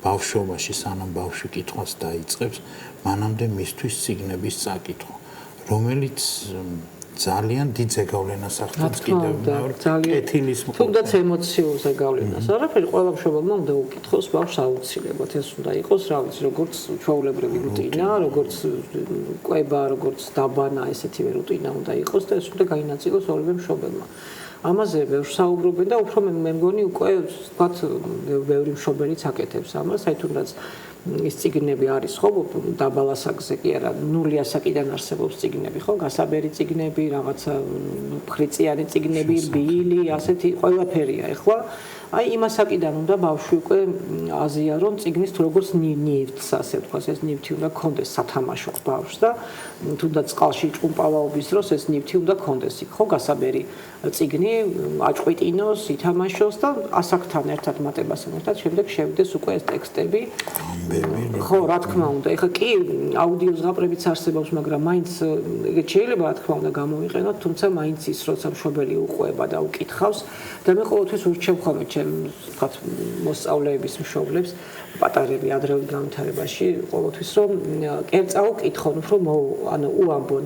ბავშვობაში, სანამ ბავშვი კითხვას დაიწყებს, მანამდე მისთვის წიგნების წაკითხვა, რომელიც ძალიან დიდ ზეგავლენას ახდენს კიდევ კეთილის თუნდაც ემოციურ ზეგავლენას. არაფერი ყველა მშობელმა უნდა უკითხოს ბავშვს აუცილებლად. ეს უნდა იყოს, რა ვიცი, როგორც ჩვეულებრივი რუტინა, როგორც კვება, როგორც დაბანა, ესეთივე რუტინა უნდა იყოს და ეს უნდა გაინაწილოს ორივე მშობელმა. ამაზე ბევრს საუბრობენ და უფრო მე მგონი უკვე ვთქვათ ბევრი მშობელიც აკეთებს ამას, აი თუნდაც ის წიგნები არის ხო დაბალ ასაკზე კი არა, ნული ასაკიდან არსებობს წიგნები ხო, გასაბერი წიგნები, რაღაცა ხრიწიანი წიგნები, ბილი, ასეთი ყველაფერია ეხლა. აი იმ ასაკიდან უნდა ბავშვი უკვე აზიარონ წიგნის თუ როგორც ნივთს, ასე ვთქვათ, ეს ნივთი უნდა კონდეს სათამაშო ბავშვს და თუნდაც წყალში ჭუმპალაობის დროს ეს ნივთი უნდა კონდეს იქ ხო, გასაბერი წიგნი აჭყვიტინოს, ითამაშოს და ასაკთან ერთად მატებასთან ერთად შემდეგ შევიდეს უკვე ეს ტექსტები. ხო, რა თქმა უნდა. ეხლა კი აუდიო ზღაპრებიც არსებობს, მაგრამ მაინც ეგეთ შეიძლება რა თქმა უნდა გამოვიყენოთ, თუმცა მაინც ის როცა მშობელი უყვება და უკითხავს და მე ყოველთვის ურჩევ ხოლმე ვთქვათ მოსწავლეების მშობლებს, პატარები ადრეულ განვითარებაში, ყოველთვის რომ წაუკითხონ, უფრო ანუ უამბონ,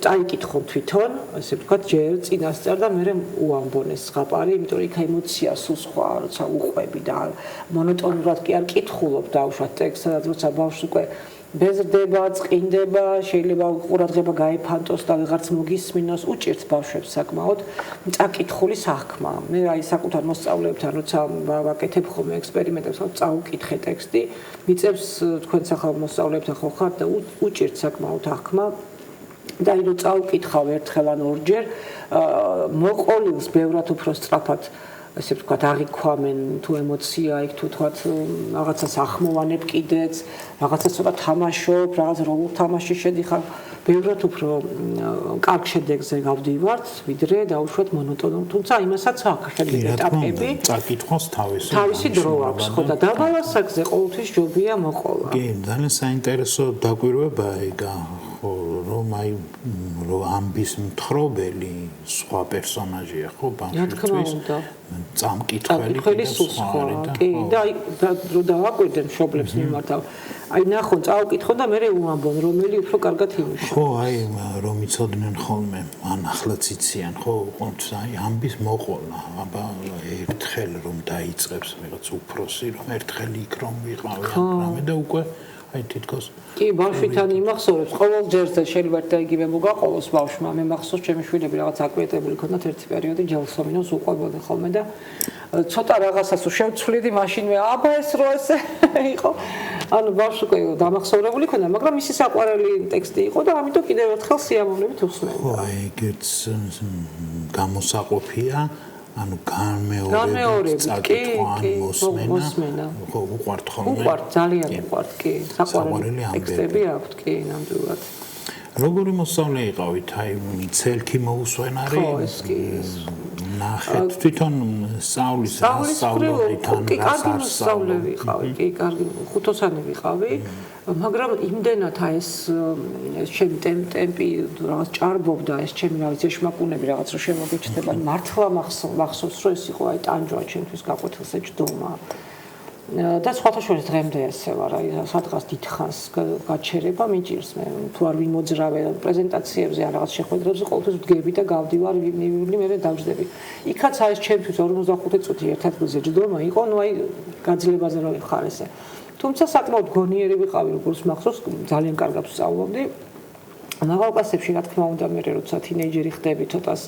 წაიკითხონ თვითონ, ასე ვთქვათ, ჯერ წინასწარ და მერე უამბონ ეს ზღაპარი, იმიტომ რომ იქ ემოცია სულ სხვა, როცა უყვები და მონოტონურად კი არ კითხულობ დავუშვათ ტექსტს, სადაც როცა ბავშვს უკვე ბეზრდება, წყინდება, შეიძლება ყურადღება გაეფანტოს და ვიღარც მოგისმინოს, უჭირთ ბავშვებს საკმაოდ წაკითხული საქმა. მე აი საკუთარ მოსწავლეებთან როცა ვაკეთებ ხოლმე ექსპერიმენტებს, წაუკითხე ტექსტი, მიწევს თქვენ ახალ მოსწავლეებთან ხო ხართ და უჭირთ საკმაოდ აღქმა. და ის რო წაუკითხავ ერთხელ ან ორჯერ, მოყოლილს ბევრად უფრო სწრაფად ასე ვთქვათ, აღიქვამენ თუ ემოცია იქ თუ თქვათ რაღაცას ახმოვანებ კიდეც, რაღაცას ცოტა თამაშობ, რაღაც როგორ თამაში შედიხარ, ბევრად უფრო კარგ შედეგზე გავდივართ, ვიდრე დაუშვათ მონოტონურ, თუმცა იმასაც აქვს შედეგი ეტაპები. წაკითხოს თავისი დრო აქვს, ხო და დაბალ ასაკზე ყოველთვის ჯობია მოყოლა. კი, ძალიან საინტერესო დაკვირვება ეგა. რომ აი რომ ამბის მთხრობელი სხვა პერსონაჟია ხო ბავშვისთვის წამკითხველი სხვა კი და რომ დავაკვირდენ მშობლებს მიმართავ აი ნახონ წაუკითხონ და მე უამბობ რომელი უფრო კარგად იმუშავებს ხო აი რომ იცოდნენ ხოლმე ან ახლაც იციან ხო აი ამბის მოყოლა აბა ერთხელ რომ დაიწყებს რაღაც უფროსი რომ ერთხელ იქ რომ ვიყავი რამე და უკვე აი თითქოს კი ბავშვთან იმახსოვრებს ყოველ ჯერზე შეიძლება და იგივე მოგაყოლოს ბავშვმა მე მახსოვს ჩემი შვილები რაღაც აკვიეტებული ქონდათ ერთი პერიოდი ჯელსომინოს უყვებოდნენ ხოლმე და ცოტა რაღაცას შევცვლიდი მაშინვე აბა ეს რო ესე იყო ანუ ბავშვი უკვე დამახსოვრებული ქონდა მაგრამ მისი საყვარელი ტექსტი იყო და ამიტომ კიდევ ერთხელ სიამოვნებით უსმენდა ხო აი ეგეც გამოსაყოფია ანუ განმეორებით მოსმენა ხო უყვართ ხოლმე უყვართ ძალიან უყვართ კი საყვარელი ტექსტები აქვთ კი ნამდვილად როგორი მოსწავლე იყავით აი ცელქი მოусვენარი ხო ეს კი ნახეთ თვითონ სწავლის სწავლობიდან კი კარგი მოსწავლე ვიყავი კი კარგი ხუთოსანი ვიყავი მაგრამ იმდენად ეს ჩემი ტემპი რაღაც ჭარბობდა ეს ჩემი რა ვიცი ეშმაკუნები რაღაც რო შემოგიჩნდება მართლა მახსოვს რომ ეს იყო აი ტანჯვა ჩემთვის გაკვეთილზე ჯდომა და სხვათა შორის დღემდე ესე ვარ აი სადღაც დიდხანს გაჩერება მიჭირს მე თუ არ ვიმოძრავე პრეზენტაციებზე ან რაღაც შეხვედრებზე ყოველთვის ვდგები და გავდივარ მივივლი მე დავждები იქაც აი ჩემთვის 45 წუთი ერთ ადგილზე ჯდომა იყო ნუ აი გაძლებაზე რო ვიხარ ესე თუმცა საკმაოდ გონიერი ვიყავი როგორც მახსოვს ძალიან კარგად ვსწავლობდი მაღალ კლასებში რა თქმა უნდა მე როცა თინეიჯერი ხდები ცოტას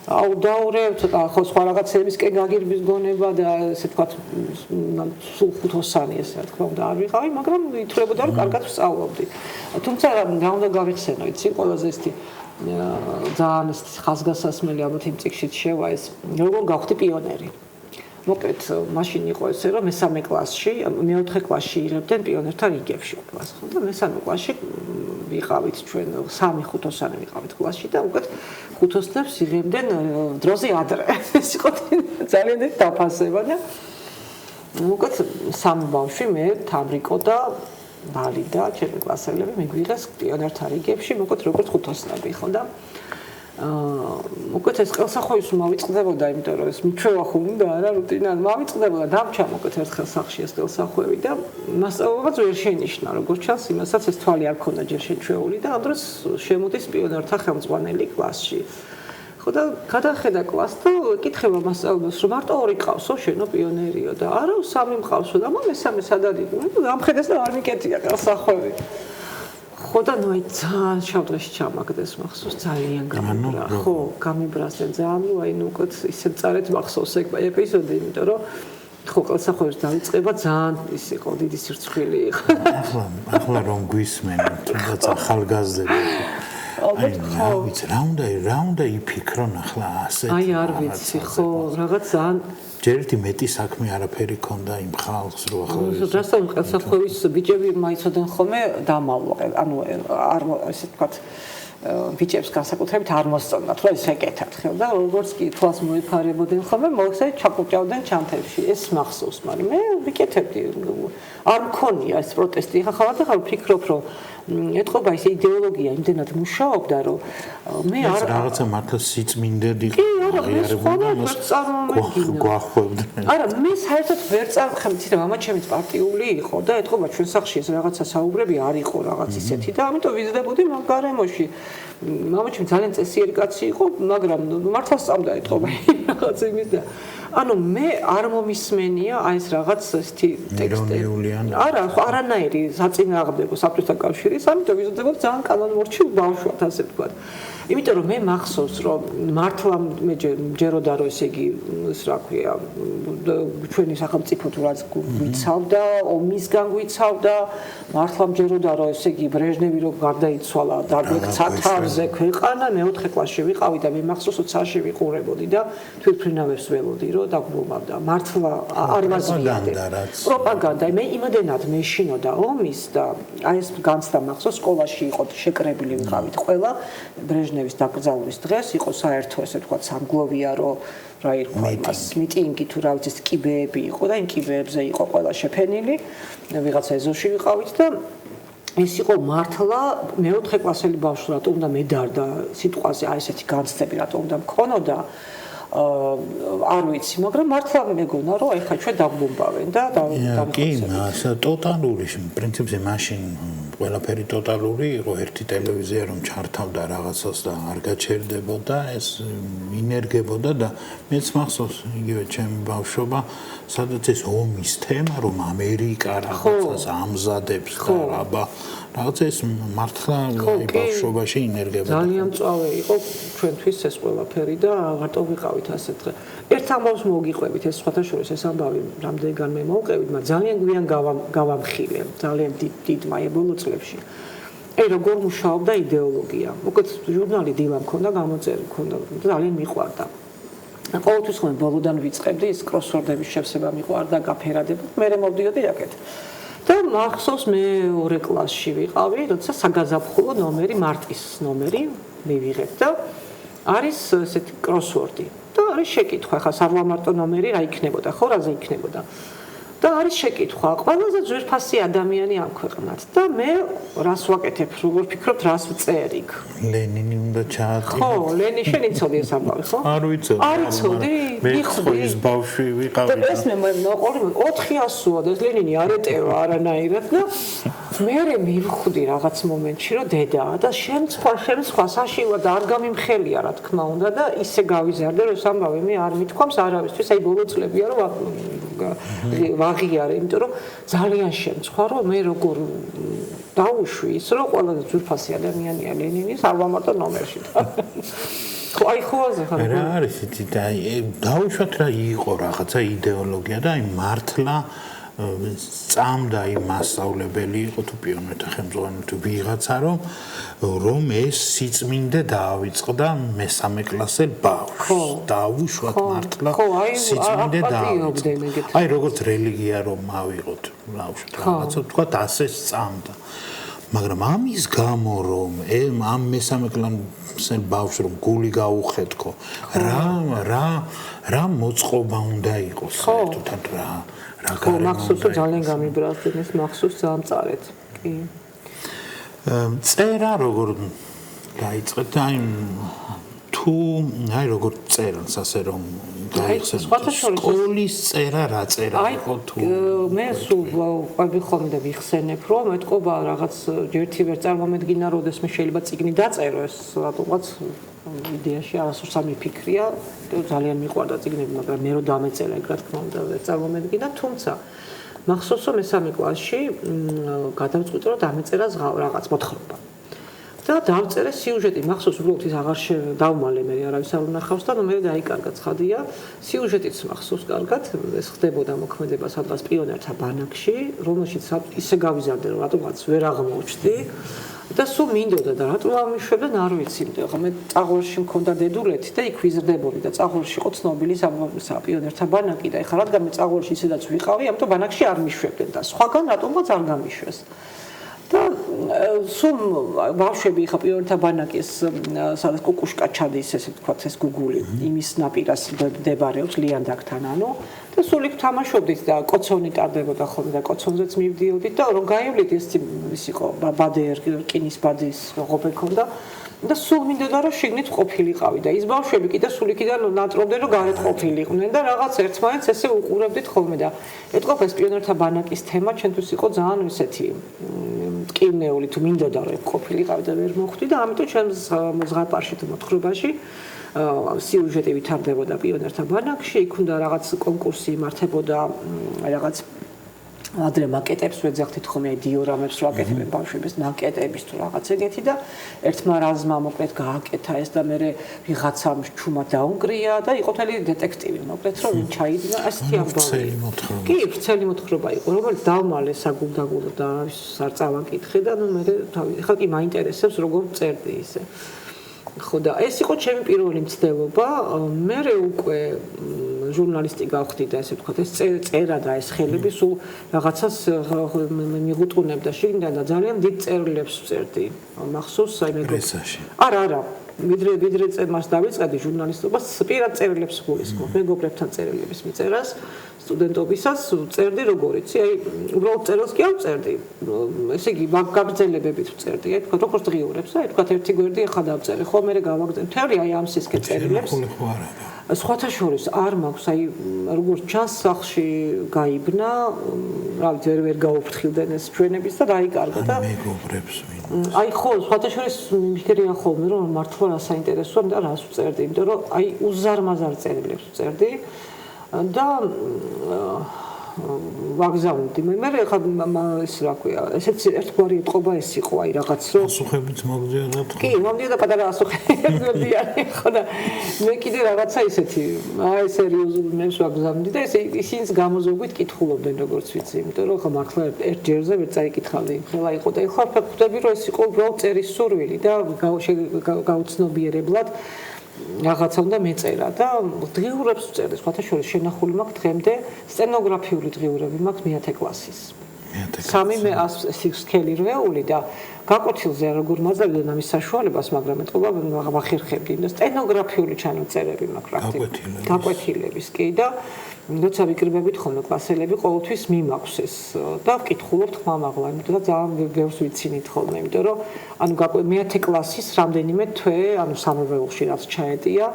აუდაურებ ცოტა ხო სხვა რაღაცებისკენ გაგირბის გონება და ესე ვთქვათ სულ ხუთოსანი ესე რა თქმა უნდა არ ვიყავი მაგრამ ითვლებოდა რომ კარგად ვსწავლობდი თუმცა რა უნდა გავიხსენო იცი ყველაზე ესეთი ძალიან ეს ხაზგასასმელი ალბათ იმ წიგნშიც შევა ეს როგორ გავხდი პიონერი მოკლედ მაშინ იყო ესე რომ მესამე კლასში, მეოთხე კლასში იღებდნენ პიონერთა რიგებში კლასს, ხო და მესამე კლასში ვიყავით ჩვენ 3-5-ოსანი ვიყავით კლასში და უკეთ 5-ოსნებს იღებდნენ დროზე ადრე. ეს იყო ძალიან დიდი დაფასება და უკეთ სამი ბავშვი მე, თამრიკო და ბალი და ჩემი კლასელები მიგვიღეს პიონერთა რიგებში, მოკლედ როგორც 5-ოსნები, ხო და უკეთ ეს ყელსახვევის მოვიწყდებოდა, იმიტომ რომ ეს მიჩვევა ხომ უნდა არა რუტინა, მოვიწყდებოდა, დამჩა უკეთ ერთხელ სახში ეს ყელსახვევი და მასწავლებელს ვერ შენიშნა, როგორც ჩანს, იმასაც ეს თვალი არ ქონდა ჯერ შეჩვეული და ამ დროს შემოდის პიონერთა ხელმძღვანელი კლასში. ხო და გადახედა კლასს და ეკითხება მასწავლებელს, რომ მარტო 2 ყავსო, შენო პიონერიო და არა 3 მყავსო და მესამე სადად იყო? გამხედეს და არ მიკეთია ყელსახვევი. ხო და ნუ აი ძალიან შავდღეში ჩამაგდეს მახსოვს ძალიან გამიბრა ხო გამიბრასენ ძალიან ნუ აი ნუ უკეთ ისე წარეთ მახსოვს ეგ ეპიზოდი იმიტომ რომ ხო ყელსახვევის დაიწყება ძალიან ის იყო დიდი სირცხვილი იყო ახლა რომ გვისმენ თუნდაც ახალგაზრდები აი ვიცი რა უნდა იფიქრონ ახლა ასეთ აი არ ვიცი ხო რაღაც ძალიან ჯერ ერთი მეტი საქმე არაფერი ქონდა იმ ხალხს რო ახლა რასთან ყელსახვევის ბიჭები მაიცოდნენ ხოლმე დამალვა ანუ არ ესე ვთქვათ ბიჭებს განსაკუთრებით არ მოსწონდათ რომ ეს ეკეთათ ხელ და როგორც კი თვალს მოიფარებოდნენ ხოლმე მოხსე ჩაკუჭავდნენ ჩანთებში ეს მახსოვს მაგრამ მე ვიკეთებდი არ მქონია ეს პროტესტი ხახალ და ხალ ვფიქრობ რომ ეთყობა ეს იდეოლოგია იმდენად მუშაობდა რომ მე არ რაღაცა მართლა სიწმინდედ იყო გვახვევდნენ არა მე საერთოდ ვერ წავხემთ და მამა ჩემიც პარტიული იყო და ეთყობა ჩვენ სახში ეს რაღაცა საუბრები არ იყო რაღაც ისეთი და ამიტომ ვიზრდებოდი მაგ გარემოში მამა ჩემი ძალიან წესიერი კაცი იყო მაგრამ მართლა სწამდა ეთყობა რაღაც იმის და ანუ მე არ მომისმენია აი ეს რაღაც ესეთი ტექსტები არა არანაირი საწინააღმდეგო საბჭოთა კავშირის ამიტომ ვიზრდებოდი ძალიან კანონმორჩილ ბავშვად ასე ვთქვათ იმიტომ რომ მე მახსოვს რომ მართლა მე ჯეროდა რომ ესე იგი ის რა ქვია ჩვენი სახელმწიფო თუ რაც გვიცავდა ომისგან გვიცავდა მართლა ჯეროდა რომ ესე იგი ბრეჟნევი რომ გარდაიცვალა და გვექცა თავზე ქვეყანა მეოთხე კლასში ვიყავი და მე მახსოვს რომ ცაში ვიყურებოდი და თვითმფრინავებს ველოდი რომ დაგმოვავდა მართლა არ ვაზრიადე პროპაგანდა მე იმედენად მეშინოდა ომის და აი ეს განცდა მახსოვს სკოლაში იყო შეკრებილი ვიყავით ყველა ბრეჟნევის დაკრძალვის დღეს იყო საერთო ესე ვთქვათ სამგლოვია რომ რა იყო იმას მიტინგი თუ რა ვიცი კიბეები იყო და იმ კიბეებზე იყო ყველა შეფენილი ვიღაცა ეზოში ვიყავით და ეს იყო მართლა მეოთხე კლასელი ბავშვი რატომ უნდა მედარდა სიტყვაზე აი ესეთი განცდები რატომ უნდა მქონოდა არ ვიცი, მაგრამ მართლა მეგონა რომ ეხა ჩვენ დაგვბომბავენ და კი, ტოტალური, პრინციპზე მაშინ ყველაფერი ტოტალური იყო, ერთი ტელევიზია რომ ჩართავდა რაღაცას და არ გაჩერდებოდა, ეს ინერგებოდა და მეც მახსოვს იგივე ჩემი ბავშვობა, სადაც ეს ომის თემა რომ ამერიკა რაღაცას ამზადებს და აბა რაღაცა ეს მართლა ბავშვობაში ინერგებოდა. ძალიან მწვავე იყო ჩვენთვის ეს ყველაფერი და მარტო ვიყავით ასე დღე. ერთ ამბავს მოგიყვებით ეს სხვათა შორის ეს ამბავი რამდენგანმე მოვყევით, მაგრამ ძალიან გვიან გავამხილე, ძალიან დიდმა ბოლო წლებში. აი როგორ მუშაობდა იდეოლოგია. მოკლედ ჟურნალი დილა მქონდა, გამოწერი მქონდა, ძალიან მიყვარდა. ყოველთვის ხომ ბოლოდან ვიწყებდი ის კროსვორდების შევსება მიყვარდა, გაფერადება, მე მოვდიოდი აქეთ. და მახსოვს მე 2 კლასში ვიყავი, როცა საგაზაფხულო ნომერი, მარტის ნომერი მივიღეთ და არის ესეთი კროსვორდი და არის შეკითხვა, ხა სარვამარტო ნომერი რა იქნებოდა, ხო რაზე იქნებოდა. და არის შეკითხვა, ყველაზე ძვირფასი ადამიანი ამ ქვეყნად და მე რას ვაკეთებ, როგორ ფიქრობთ, რას ვწერიქ? ლენინი უნდა ჩაატიროთ. ხო, ლენი შენ იცოდი ეს ამბავი, ხო? არ ვიცოდი. არ იცოდი? მე ხოის ბავშვი ვიყავი და ეს მე მოყოლი 400-ია და ლენინი არ ეტევა არანაირად და მე მივხვდი რაღაც მომენტში რომ დედაა და შენ სხვა საშივა და არ გამიმხელია რა თქმა უნდა და ისე გავიზარდე რომ სამბავი მე არ მithქვამს არავისთვის აი ბოლო წლებია რომ ვაღიარე იმიტომ რომ ძალიან შემცხვა რომ მე როგორ დაუშვი ის რომ ყველაზე ძვირფასი ადამიანია ლენინის ალბომატო ნომერში ხო აი ხოაზე ხარ რა არის იცით აი დაუშვათ რა იყო რაღაცა იდეოლოგია და აი მართლა წამდა იმ მასწავლებელი იყო თუ პიონერთა ხელმძღვანელი თუ ვიღაცა რომ ეს სიწმინდე დაავიწყდა მესამე კლასელ ბავშვს დაუშვათ მართლა სიწმინდე დაავიწყდა აი როგორც რელიგია რომ ავიღოთ რაღაცა თქვათ ასე წამდა მაგრამ ამის გამო რომ ამ მესამე კლასელ ბავშვს რომ გული გაუხეთქო რა მოწყობა უნდა იყოს საერთოდ რა ხო მახსოვს ძალიან გამიბრალდნენ ეს მახსოვს წამწარეთ კი წერა როგორ დაიწყეთ აი თუ აი როგორ წერანს ასე რომ დაიხსენოთ სკოლის წერა რა წერა იყო თუ მე სულ ყვები ხოლმე ვიხსენებ რომ ეთყობა რაღაც ერთი ვერ წარმომედგინა როდესმე შეიძლება წიგნი დაწერო ეს რატომღაც იდეაში არასდროს ამიფიქრია ძალიან მიყვარდა წიგნები მაგრამ მე რო დამეწერა ეგ რა თქმა უნდა ვერ წარმომედგინა თუმცა მახსოვს რომ მესამე კლასში გადავწყვიტე რომ დამეწერა რაღაც მოთხრობა და დავწერე სიუჟეტი მახსოვს უბრალოდ ის აღარ დავმალე მე არავის არ უნახავს და მე დაიკარგა ცხადია სიუჟეტიც მახსოვს კარგად ეს ხდებოდა მოქმედება სადღაც პიონერთა ბანაკში რომელშიც ისე გავიზარდე რომ რატომღაც ვერ აღმოჩნდი და სულ მინდოდა და რატომ ამიშვებდნენ არ ვიცი ხო მე წაღორში მქონდა დედულეთი და იქ ვიზრდებოდი და წაღორში იყო ცნობილი პიონერთა ბანაკი და ეხლა რადგან მე წაღორში ისედაც ვიყავი ამიტომ ბანაკში არ მიშვებდნენ და სხვაგან რატომღაც არ გამიშვეს და სულ ბავშვები ხა პიონერთა ბანაკის სადაც კუკუშკა ჩადის ესე ვთქვათ ეს გუგული იმის ნაპირას მდებარეობს ლიანდაგთან ანუ და სულ იქ თამაშობდით და კოცონი ტარდებოდა ხოლმე და კოცონზეც მივდიოდით და რომ გაივლით ეს იყო ბადერ რკინის ბადის ყოფე ქონდა და სულ მინდოდა რომ შიგნით ყოფილიყავი და ის ბავშვები კიდე სულ იქიდან ნატრობდნენ რომ გარეთ ყოფილიყვნენ და რაღაც ერთმანეთს ესე უყურებდით ხოლმე და ეთყობა ეს პიონერთა ბანაკის თემა ჩვენთვის იყო ძალიან ისეთი მტკივნეული თუ მინდოდა რომ ყოფილიყავი და ვერ მოხვდი და ამიტომ ჩვენ ზღაპარში თუ მოთხრობაში სიუჟეტი ვითარდებოდა პიონერთა ბანაკში იქ უნდა რაღაც კონკურსი იმართებოდა რაღაც ადრე მაკეტებს ვეძახდით ხოლმე დიორამებს ვაკეთებენ ბავშვების მაკეტების თუ რაღაც ეგეთი და ერთმა რაზმა მოკლედ გააკეთა ეს და მე ვიღაცამ ჩუმა დაუნგრია და იყო თელი დეტექტივი მოკლედ რომ ვინ ჩაიდგა ასეთი ამბავი კი ვრცელი მოთხრობა იყო რომელიც დავმალე საგულდაგულ და არ წავაკითხე და ნუ მე ხა კი მაინტერესებს როგორ წერდი ისე ხო და ეს იყო ჩემი პირველი მცდელობა მე უკვე ჟურნალისტი გავხდი და ესე ვთქვათ ეს წერა და ეს ხელები სულ რაღაცას მიგუტყუნებდა შიგნიდან და ძალიან დიდ წერილებს ვწერდი მახსოვს აი მეგობრებსაში არა ვიდრე წერმას დავიწყდი ჟურნალისტობას პირად წერილებს გულისხმობ მეგობრებთან წერილების მიწერას სტუდენტობისას წერდი როგორ იცი აი უბრალოდ წერილს კი არ წერდი ესე იგი გაგრძელებებით ვწერდი აი თქვა როგორც დღიურებს აი თქვა ერთი გვერდი ახლა დავწერე ხო მე გავაგრძელე მთელი აი ამ სისქე წერილებს სხვათა შორის არ მაქვს აი როგორც ჩანს სახლში გაიბნა რა ვიცი ვერ გაუფრთხილდნენ ეს ჩვენების და დაიკარგა და მეგობრებს აი ხო სხვათა შორის მიხერია ხოლმე რომ მართლა რა საინტერესოა და რას ვწერდი იმიტომ რომ აი უზარმაზარ წერილებს ვწერდი და ვაგზავნდი მე ხა ის რა ქვია ესეც ერთგვარი ეთყობა ეს იყო აი რაღაც რომ ასუხებით მოგდიოდა კი მომდიოდა პატარა ასუხები ხო და მე კიდე რაღაცა ისეთი აი სერიოზული მე ვაგზავნდი და ესე ისინიც გამოზოგვით კითხულობდნენ როგორც ვიცი იმიტომ რომ ხა მართლა ერთ ჯერზე ვერ წაიკითხავდი ხელა იყო და ეხლა ხვდები რომ ეს იყო უბრალოდ წერის სურვილი და გაუცნობიერებლად რაღაცა უნდა მეწერა და დღიურებს ვწერდი სხვათა შორის შენახული მაქვს დღემდე სტენოგრაფიული დღიურები მაქვს მე-10 კლასის 3 სქელი რვეული და გაკვეთილზე როგორ მაძლევდნენ ამის საშუალებას მაგრამ ეთყობა ვახერხებდი და სტენოგრაფიული ჩანაწერები მაქვს პრაქტიკულად გაკვეთილების კი და როცა ვიკრიბებით ხოლმე კლასელები ყოველთვის მიმაქვს ეს და ვკითხულობ თმამაღლა იმიტომ და ძალიან ბევრს ვიცინით ხოლმე იმიტომ რომ ანუ მე-10 კლასის რამდენიმე თვე ანუ სამრეველში რაც ჩაეტია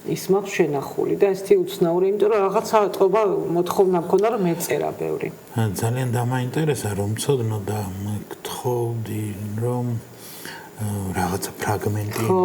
ის მაქვს შენახული და ესეთი უცნაური იმიტომ რომ რაღაცა ეთყობა მოთხოვნა მქონდა რომ მეწერა ბევრი ძალიან დამაინტერესა რომ ცოდნო და მეთხოვდი რომ რაღაცა ფრაგმენტი. ხო,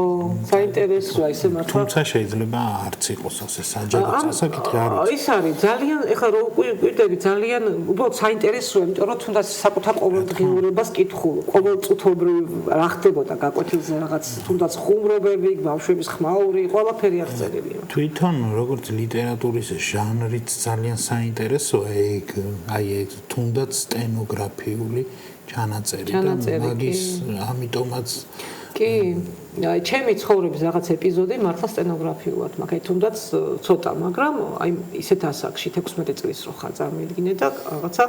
საინტერესოა ისე მართლა. თუმცა შეიძლება არც იყოს ასე საჯარო წასაკითხი არ ის არის ძალიან ეხლა რო ვიყიდები ძალიან უბრალოდ საინტერესოა, იმიტომ რომ თუნდაც საკუთარ ყოველდღიურებას კითხულ, ყოველწუთობრივ რა ხდებოდა გაკვეთილზე რაღაც თუნდაც ხუმრობები, ბავშვების ხმაური, ყველაფერი აღწერილია. თვითონ როგორც ლიტერატურის ჟანრიც ძალიან საინტერესოა ეგ, აი ეგ თუნდაც სტენოგრაფიული ჩანაწერი და მაგის ამიტომაც კი, აი ჩემი ცხოვრების რაღაც ეპიზოდი მართლა სტენოგრაფიულად მაგ თუნდაც ცოტა, მაგრამ აი ისეთ ასაკში 16 წლის რო ხარ წარმოიდგინე და რაღაცა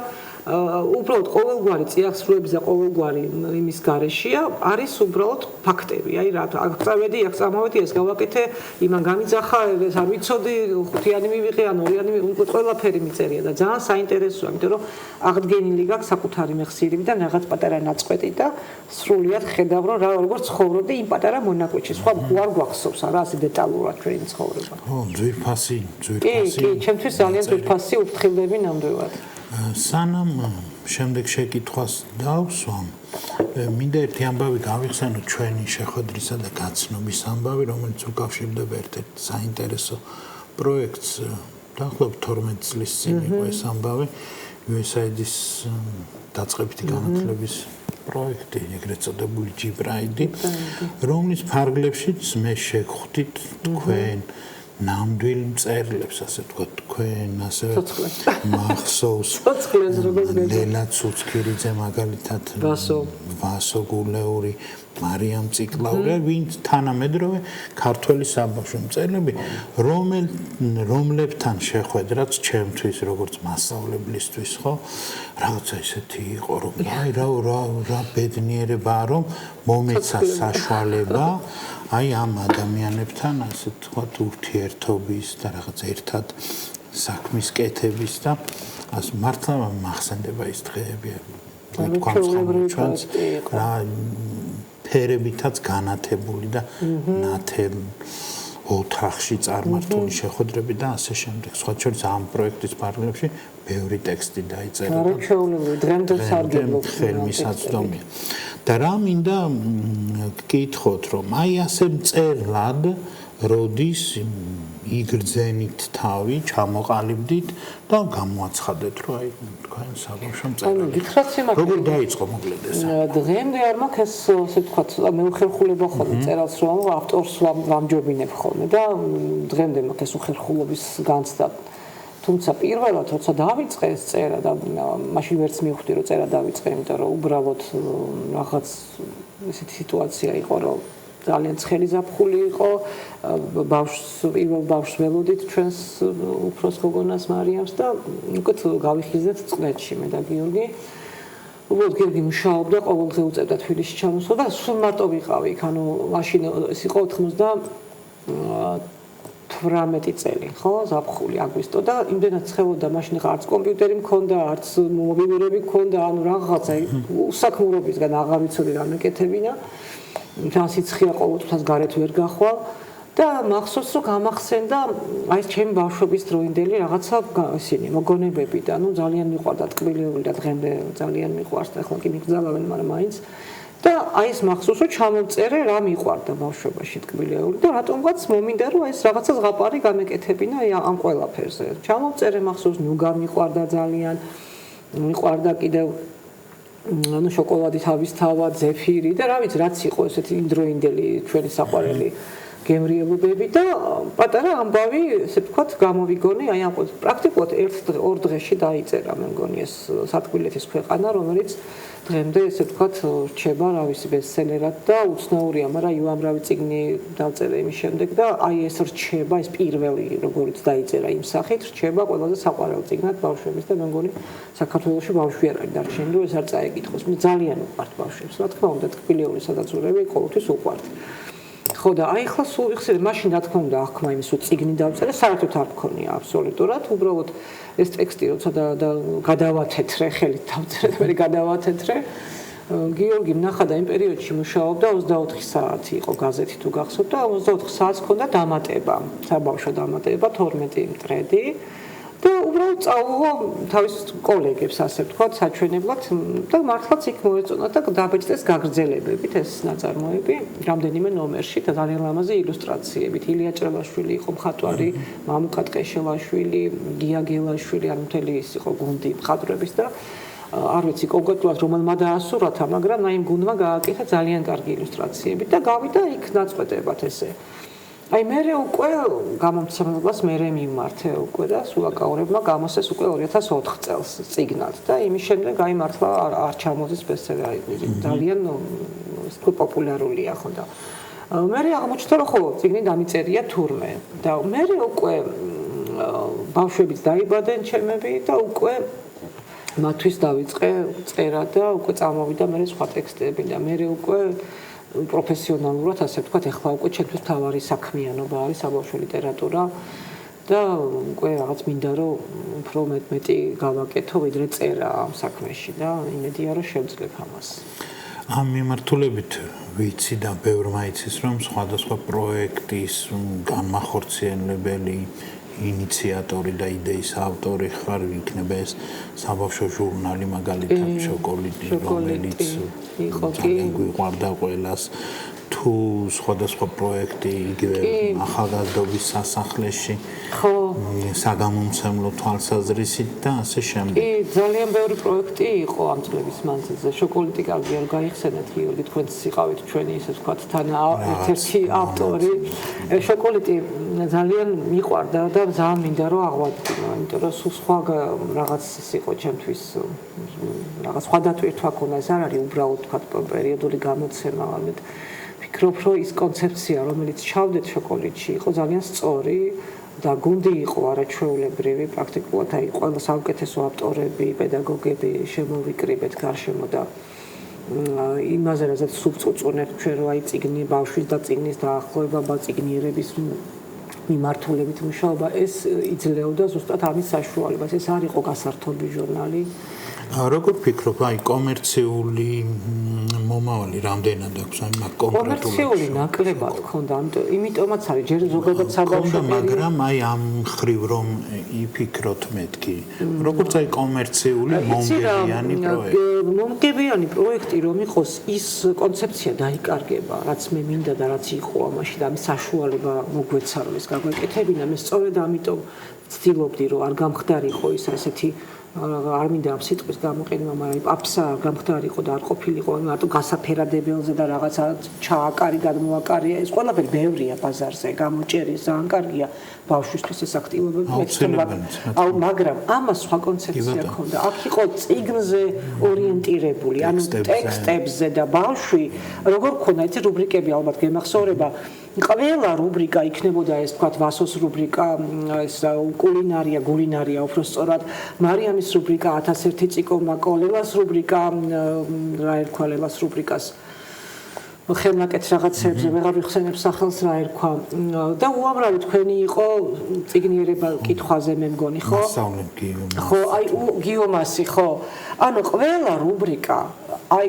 უბრალოდ ყოველგვარი წიაღსრულების და ყოველგვარი იმის გარეშეა არის უბრალოდ ფაქტები. აი რა აღწევედი, აქ წამოვედი, ეს გავაკეთე, იმან გამიძახა, ეს არ ვიცოდი, ხუთიანი მივიღე ან ორიანი მივიღე, ყველაფერი მიწერია და ძალიან საინტერესოა, იმიტომ რომ აღდგენილი გაქვს საკუთარი მეხსიერებიდან რაღაც პატარა ნაწყვეტი და სრულიად ხედავ რომ რა როგორ ცხოვრობდი იმ პატარა მონაკვეთში. სხვა არ გვახსოვს არა ასე დეტალურად ჩვენი ცხოვრება. ხო, ძვირფასი. კი, ჩემთვის ძალიან ძვირფასი უფრთხილდები ნამდვილად. სანამ შემდეგ შეკითხვას დავსვამ, მინდა ერთი ამბავი გავიხსენოთ ჩვენი შეხვედრისა და გაცნობის ამბავი, რომელიც უკავშირდება ერთ-ერთ საინტერესო პროექტს. დაახლოებით 12 წლის წინ იყო ეს ამბავი, USAID-ის დაწყებითი განათლების პროექტი, ეგრეთ წოდებული G-Pride, რომლის ფარგლებშიც მე შეგხვდით თქვენ ნამდვილ მწერლებს, ასე ვთქვათ, თქვენ ასევე მახსოვს ლელა ცუცქირიძე მაგალითად, ვასო გულეური, მარიამ ციკლაური, ვინც თანამედროვე ქართველი საბავშვო მწერლები, რომლებთან შეხვედრაც ჩემთვის როგორც მასწავლებლისთვის, ხო, რაღაცა ისეთი იყო, რომ აი რა ბედნიერებაა, რომ მომეცა საშუალება აი ამ ადამიანებთან ასე ვთქვათ ურთიერთობის და რაღაც ერთად საქმის კეთების და ასე მართლა მახსენდება ის დღეები. ჩვენს რა ფერებითაც განათებული და ნათელ ოთახში წარმართული შეხვედრები და ასე შემდეგ. სხვა შორის ამ პროექტის ფარგლებში ბევრი ტექსტი დაიწერა. არაჩვეულებრივი დღემდე სარგებლობს ხელმისაწვდომია. და რა მინდა გკითხოთ, რომ აი ასე მწერლად როდის იგრძენით თავი, ჩამოყალიბდით და გამოაცხადეთ, რომ აი თქვენ საბავშვო მწერლები. ანუ გითხრათ სიმართლე. როგორ დაიწყო მოკლედ ეს? დღემდე არ მაქვს ეს ასე ვთქვათ, მეუხერხულება ხოლმე წერალს რომ ავტორს ვამჯობინებ ხოლმე და დღემდე მაქვს ეს უხერხულობის განცდა. თუმცა პირველად როცა დავიწყე ეს წერა და მაშინ ვერც მივხვდი რომ წერა დავიწყე, იმიტომ რომ უბრალოდ რაღაც ესეთი სიტუაცია იყო, რომ ძალიან ცხელი ზაფხული იყო, პირველ ბავშვს ველოდით ჩვენს უფროს გოგონას მარიამს და უკეთ გავიხიზეთ წყლეთში მე და გიორგი. უბრალოდ გიორგი მუშაობდა, ყოველდღე უწევდა თბილისში ჩამოსვლა და სულ მარტო ვიყავი იქ, ანუ მაშინ ეს იყო 98 წელი, ხო, ზაფხული, აგვისტო და იმდენად ცხელოდა, მაშინ არც კომპიუტერი მქონდა, არც მობილურები მქონდა, ანუ რაღაცა უსაქმურობისგან აღარ ვიცოდი რა მეკეთებინა. თან სიცხეა ყოველთვის გარეთ ვერ გახვალ და მახსოვს რომ გამახსენდა აი ეს ჩემი ბავშვობის დროინდელი რაღაცა ისინი მოგონებები და ნუ ძალიან მიყვარდა ტკბილეული და დღემდე ძალიან მიყვარს და ახლა კი მიგზავენ, მაგრამ მაინც და აი ეს მახსოვს რომ ჩამოვწერე რა მიყვარდა ბავშვობაში ტკბილეული და რატომღაც მომინდა რომ აი ეს რაღაცა ზღაპარი გამეკეთებინა აი ამ ყველაფერზე. ჩამოვწერე მახსოვს ნუგა მიყვარდა ძალიან, მიყვარდა კიდევ ანუ შოკოლადი თავისთავად, ზეფირი და რა ვიცი, რაც იყო ესეთი იმდროინდელი ჩვენი საყვარელი გემრიელობები და პატარა ამბავი, ესე ვთქვათ, გამოვიგონე, აი ამ პრაქტიკულად 1-2 დღეში დაიწერა, მე მგონი ეს სათქმილეთის ქვეყანა, რომელიც დღემდე ესე ვთქვათ, რჩება, რა ვიცი, ბესტსელერად და უცნაურია, მაგრამ უამრავი წიგნი დავწერე იმის შემდეგ და აი ეს რჩება, ეს პირველი როგორც დაიწერა იმ სახით, რჩება ყველაზე საყვარელ წიგნად ბავშვების და მე მგონი საქართველოში ბავშვი არ არის დარჩენილი, რომ ეს არ წაეკითხოს. მე ძალიან უყვართ ბავშვებს, რა თქმა უნდა, ტკბილეული სადაცურები ყოველთვის უყვართ. ხო და აი ხლა სულ ვიხსენე, მაშინ რა თქმა უნდა აღქმა იმის რომ წიგნი დავწერე, საერთოდ არ მქონია აბსოლუტურად, უბრალოდ ეს ტექსტი როცა და გადავათეთრე, ხელით დავწერე და მე გადავათეთრე. გიორგი ნახა და იმ პერიოდში მუშაობდა 24 საათი იყო გაზეთი თუ გახსოვთ და 24 საათს ჰქონდა დამატება, საბავშვო დამატება 12 მტრედი. და და უბრალოდ წაუღო თავის კოლეგებს, ასე ვთქვათ, საჩვენებლად და მართლაც იქ მოეწონა და დაბეჭდეს გაგრძელებებით ეს ნაწარმოები რამდენიმე ნომერში და ძალიან ლამაზი ილუსტრაციებით. ილია ჭრელაშვილი იყო მხატვარი, მამუკა ტყეშელაშვილი, გია გელაშვილი, ანუ მთელი ის იყო გუნდი მხატვრების და არ ვიცი კონკრეტულად რომელმა დაასურათა, მაგრამ აი იმ გუნდმა გააკეთა ძალიან კარგი ილუსტრაციები და გავიდა იქ ნაწყვეტებად ესე. აი მე უკვე გამომცემლობას მე მიმართე უკვე და სულაკაურებმა გამოსცეს უკვე 2004 წელს წიგნად და იმის შემდეგ გაიმართლა არ ჩამოდის ბესტსელერი. ძალიან პოპულარულია ხო და მე აღმოჩნდა რომ ხო წიგნი დამიწერია თურმე და მე უკვე ბავშვებიც დაიბადნენ ჩემები და უკვე მათთვის დავიწყე წერა და უკვე წამოვიდა მე სხვა ტექსტები და მე უკვე პროფესიონალურად ასე ვთქვათ, ეხლა უკვე ჩემთვის თავარი საქმიანობა არის საბავშვო ლიტერატურა და უკვე რაღაც მინდა რომ უფრო მეტი გავაკეთო ვიდრე წერა ამ საქმეში და იმედია რომ შევძლებ ამას. ამ მიმართულებით ვიცი და ბევრმა იცის რომ სხვადასხვა პროექტის განმახორციელებელი ინიციატორი და იდეის ავტორი ხარ, იქნება ეს საბავშვო ჟურნალი მაგალითად შოკოლადი, რომელიც ძალიან გვიყვარდა ყველას. თუ სხვადასხვა პროექტი იგივე ახალგაზრდობის სასახლეში, ხო, საგამომცემლო თვალსაზრისით და ასე შემდეგ. კი, ძალიან ბევრი პროექტი იყო ამ წლების მანძილზე. შოკოლადი კარგი არ გაიხსენეთ, გიორგი, თქვენც იყავით ჩვენი ისე ვთქვათ თან ერთ-ერთი ავტორი. შოკოლადი ძალიან მიყვარდა და ძალიან მინდა რომ აღვადგინო, იმიტომ რომ სულ სხვა რაღაც ის იყო ჩემთვის რაღაც სხვა დატვირთვა ქონა, ეს არ არის უბრალოდ ვთქვათ პერიოდული გამოცემა, ამით ვფიქრობ, რომ ის კონცეფცია, რომელიც ჩავდეთ შოკოლადში, იყო ძალიან სწორი და გუნდი იყო არაჩვეულებრივი, პრაქტიკულად აი ყველა საუკეთესო ავტორები, პედაგოგები შემოვიკრიბეთ გარშემო და იმაზე რაზეც სუბწუწუნებთ ჩვენ რომ აი წიგნი ბავშვის და წიგნის დაახლოება წიგნიერების მიმართულებით მუშაობა ეს იძლეოდა ზუსტად ამის საშუალებას. ეს არ იყო გასართობი ჟურნალი. როგორ ფიქრობ, აი კომერციული მომავალი რამდენად აქვს აი მაგ კომერციული ნაკლებად ქონდა, იმიტომაც არის ჯერ ზოგადად საბავშვო მაგრამ აი ამ ხრივ რომ იფიქროთ მეთქი, როგორც აი კომერციული მომგებიანი პროექტი. მომგებიანი პროექტი რომ იყოს, ის კონცეფცია დაიკარგება, რაც მე მინდა და რაც იყო ამაში და ამის საშუალება მოგვეცა რომ ეს გაგვეკეთებინა, მე სწორედ ამიტომ ვცდილობდი რომ არ გამხდარიყო ის ასეთი არ მინდა ამ სიტყვის გამოყენება, მაგრამ აფსა არ გამხდარიყო და არ ყოფილიყო მარტო გასაფერადებელზე და რაღაცა ჩააკარი გადმოაკარია, ეს ყველაფერი ბევრია ბაზარზე, გამოჭერი ძალიან კარგია ბავშვისთვის ეს აქტივობები, მაგრამ ამას სხვა კონცეფცია ჰქონდა. აქ იყო წიგნზე ორიენტირებული, ანუ ტექსტებზე და ბავშვი როგორ ქონდა, იცი რუბრიკები ალბათ გემახსოვრება ყველა რუბრიკა იქნებოდა ეს თქვათ ვასოს რუბრიკა, ეს კულინარია, გულინარია უფრო სწორად, მარიამის რუბრიკა 1001 წიკომა, კოლელას რუბრიკა, რა ერქვა ლელას რუბრიკას ხელნაკეთს რაღაცებზე, ვეღარ ვიხსენებ სახელს რა ერქვა და უამრავი თქვენი იყო წიგნიერება კითხვაზე მე მგონი, ხო? ხო, აი გიომასი, ხო. ანუ ყველა რუბრიკა აი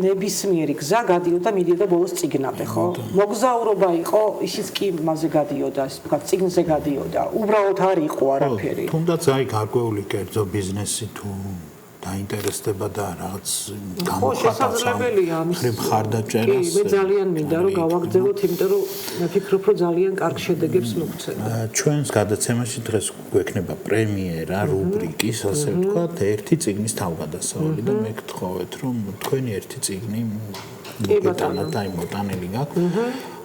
ნებისმიერი გზა გადიოდა მიდიოდა ბოლოს წიგნამდე, ხო? მოგზაურობა იყო, ისიც კი მასზე გადიოდა, ასე ვთქვათ, წიგნზე გადიოდა. უბრალოდ არ იყო არაფერი. თუნდაც აი გარკვეული კერძო ბიზნესი თუ დაინტერესდება და რაღაც შესაძლებელია ამის მხარდაჭერას. მე ძალიან მინდა რომ გავაგრძელოთ, იმიტომ რომ მე ვფიქრობ, რომ ძალიან კარგ შედეგებს მოგცემ. ჩვენს გადაცემაში დღეს გვექნება პრემიერა რუბრიკის, ასე ვთქვათ, ერთი წიგნის თავგადასავალი და მე გთხოვეთ, რომ თქვენი ერთი წიგნი მოგეტანათ, აი მოტანილი გაქვთ.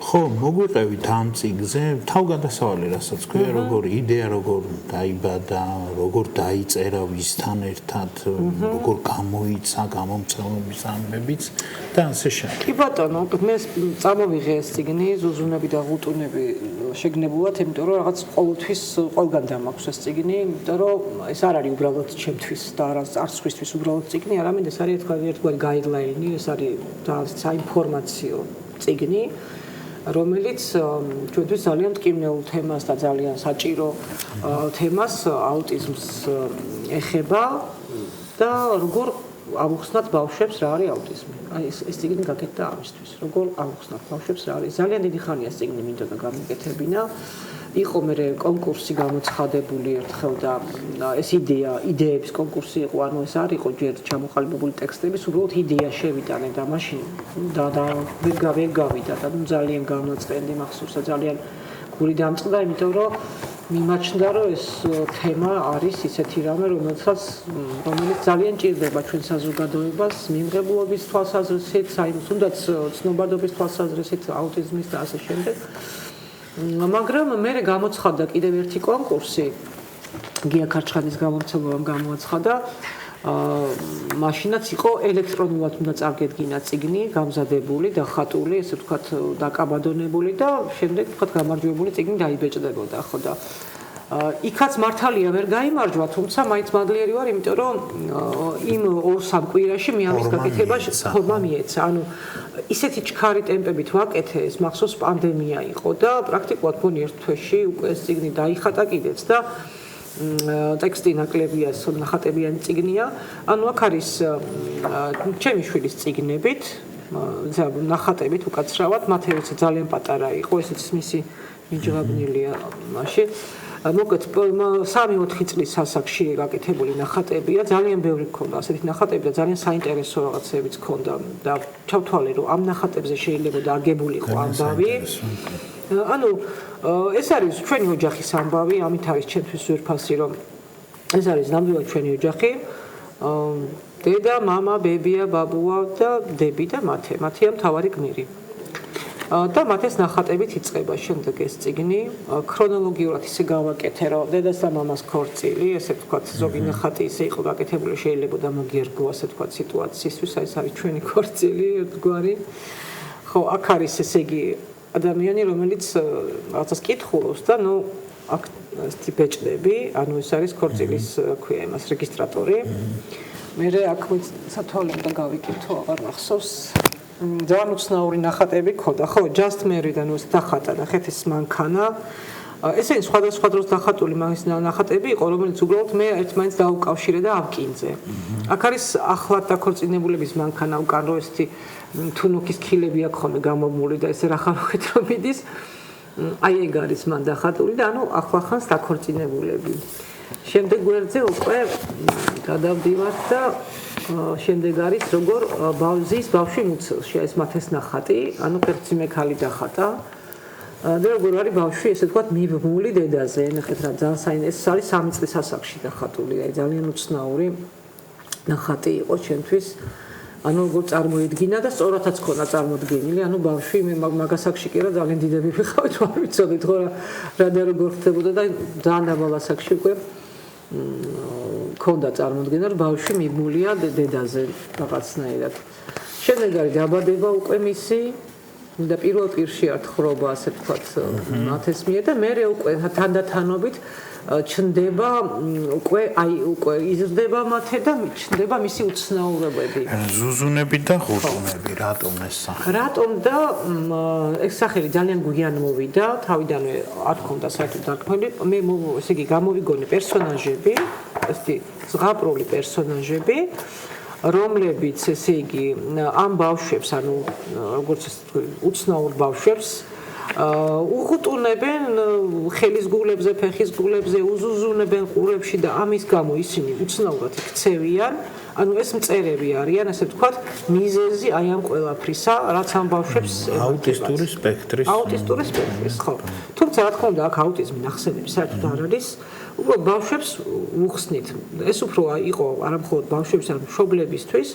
ხო, მოგვიყევით ამ წიგნზე თავგადასავალი, რასაც ქვია, როგორ იდეა, როგორ დაიბადა, როგორ დაიწერა ვისთან ერთად, როგორ გამოიცა გამომცემლობის ამბებიც და ასე შემდეგ. კი ბატონო, მე წამოვიღე ეს წიგნი, ზუზუნები და ღუტუნები შეგნებულად, იმიტომ რომ რაღაც ყოველთვის ყველგან დამაქვს ეს წიგნი, იმიტომ რომ ეს არ არის უბრალოდ ჩემთვის და არც სხვისთვის უბრალოდ წიგნი, არამედ ეს არის ერთგვარი გაიდლაინი, ეს არის საინფორმაციო წიგნი. რომელიც ჩვენთვის ძალიან მტკივნეულ თემას და ძალიან საჭირო თემას აუტიზმს ეხება და როგორ ავუხსნათ ბავშვებს რა არის აუტიზმი. აი ეს წიგნი გაკეთდა ამისთვის. როგორ ავუხსნათ ბავშვებს რა არის. ძალიან დიდი ხანია წიგნი მინდოდა გამიკეთებინა იყო მე კონკურსი გამოცხადებული ერთხელ და ეს იდეების კონკურსი იყო, ანუ ეს არ იყო ჯერ ჩამოყალიბებული ტექსტების, უბრალოდ იდეა შევიტანე და მაშინ და ვერ გავიდა და ძალიან გამოწყენდი მახსოვს და ძალიან გული დამწყდა, იმიტომ რომ მიმაჩნდა რომ ეს თემა არის ისეთი რამე, რომელიც ძალიან ჭირდება ჩვენ საზოგადოებას მიმღებლობის თვალსაზრისით, თუნდაც ცნობადობის თვალსაზრისით, აუტიზმის და ასე შემდეგ. მაგრამ მე გამოცხადდა კიდევ ერთი კონკურსი, გია ქარჩხანის გამომცემლობამ გამოაცხადა. მაშინაც იყო ელექტრონულად უნდა წარგედგინა წიგნი, გამზადებული, დახატული, ესე ვთქვათ, დაკაბადონებული და შემდეგ ვთქვათ გამარჯვებული წიგნი დაიბეჭდებოდა, ხო და იქაც მართალია ვერ გაიმარჯვა, თუმცა მაინც მადლიერი ვარ, იმიტომ რომ იმ 2-3 კვირაში მე ამის გაკეთებას ხორმა მიეცა. ანუ ისეთი ჩქარი ტემპებით ვაკეთე, ეს მახსოვს პანდემია იყო და პრაქტიკულად მგონი ერთ თვეში უკვე ეს წიგნი დაიხატა კიდეც და ტექსტი ნაკლებია, ნახატებიანი წიგნია. ანუ აქ არის ჩემი შვილის წიგნებით, ნახატებით უკაცრავად, მათი ძალიან პატარა იყო, ესეც მისი მიჯღაბნილია მაშინ. მოკლედ 3-4 წლის ასაკში გაკეთებული ნახატებია, ძალიან ბევრი მქონდა ასეთი ნახატები და ძალიან საინტერესო რაღაცებიც მქონდა და ჩავთვალე რომ ამ ნახატებზე შეიძლება აგებულიყო ამბავი. ანუ ეს არის ჩვენი ოჯახის ამბავი, ამით არის ჩემთვის ზურფასი რომ ეს არის ნამდვილად ჩვენი ოჯახი. დედა, მამა, ბებია, ბაბუა და დები და მათია მთავარი გმირი. და მათ ეს ნახატებით იწყება შემდეგ ეს წიგნი ქრონოლოგიურად ისე გავაკეთე რომ დედას და მამას ქორწილი ესე ვთქვათ ზოგი ნახატი ისე იყო გაკეთებული შეიძლება დამაგერგო ასე ვთქვათ სიტუაციისთვის აი ეს არის ჩვენი ქორწილი ერთგვარი ხო აქ არის ესე იგი ადამიანი რომელიც რაღაცას კითხულობს და ნუ აქ ტიპეჭდები ანუ ეს არის ქორწილის ქვია იმას რეგისტრატორი მე აქ სათვალემ და გავიკითხო აღარ მახსოვს ძალიან უცნაური ნახატები ქონდა, ხო, just married-დან დახატა, ნახეთ ეს მანქანა. ესენი სხვადასხვა დროს დახატული მაგის ნახატები იყო, რომელიც უბრალოდ მე ერთმანეთს დაუკავშირე და ავკინძე. აქ არის ახლად დაქორწინებულების მანქანა უკან რო ესეთი თუნუქის ქილები აქვს ხოლმე გამომული და ესე რახანახეთ რომ მიდის. აი ეგ არის მან დახატული და ანუ ახლახანს დაქორწინებულები. შემდეგ გვერდზე უკვე გადავდივართ და შემდეგ არის როგორ ბავზის ბავშვი მუცელში ეს მათეს ნახატი ანუ პერციმე ქალი დახატა და როგორ არის ბავშვი ესე ვთქვათ მიბმული დედაზე ნახეთ რა ძალიან საინტერესო ეს არის 3 წლის ასაკში დახატული აი ძალიან უცნაური ნახატი იყო ჩემთვის ანუ როგორ წარმოედგინა და სწორადაც ქონა წარმოდგენილი ანუ ბავშვი მე მაგასაკში კი რა ძალიან დიდები ვიყავით არ ვიცოდით ხო რა და როგორ ხდებოდა და ძალიან დაბალ ასაკში უკვე ქონდა წარმოდგენა რომ ბავშვი მიბმულია დედაზე რაღაცნაირად. შემდეგ არის დაბადება უკვე მისი და პირველ პირში ართხრობა ასე ვთქვათ მათეს მიერ და მე უკვე თანდათანობით ჩნდება უკვე იზრდება მათე და ჩნდება მისი უცნაურობები. ზუზუნები და ხუზუნები რატომ ეს სახელი? რატომ და ეს სახელი ძალიან გვიან მოვიდა, თავიდანვე არ ქონდა საერთოდ დარქმეული. მე ესე იგი გამოვიგონე პერსონაჟები, ესეთი ზღაპრული პერსონაჟები, რომლებიც ესე იგი ამ ბავშვებს, ანუ როგორც უცნაურ ბავშვებს უღუტუნებენ ხელის გულებზე, ფეხის გულებზე, უზუზუნებენ ყურებში და ამის გამო ისინი უცნაურად იქცევიან. ანუ ეს მწერები არიან, ასე ვთქვათ, მიზეზი აი ამ ყველაფრისა, რაც ამ ბავშვებს აუტისტური სპექტრის, ხო. თუმცა რა თქმა უნდა, აქ აუტიზმი ნახსენები საერთოდ არ არის. უბრალოდ ბავშვებს უხსნით. ეს უფრო იყო არამხოლოდ ბავშვების, არამედ მშობლებისთვის.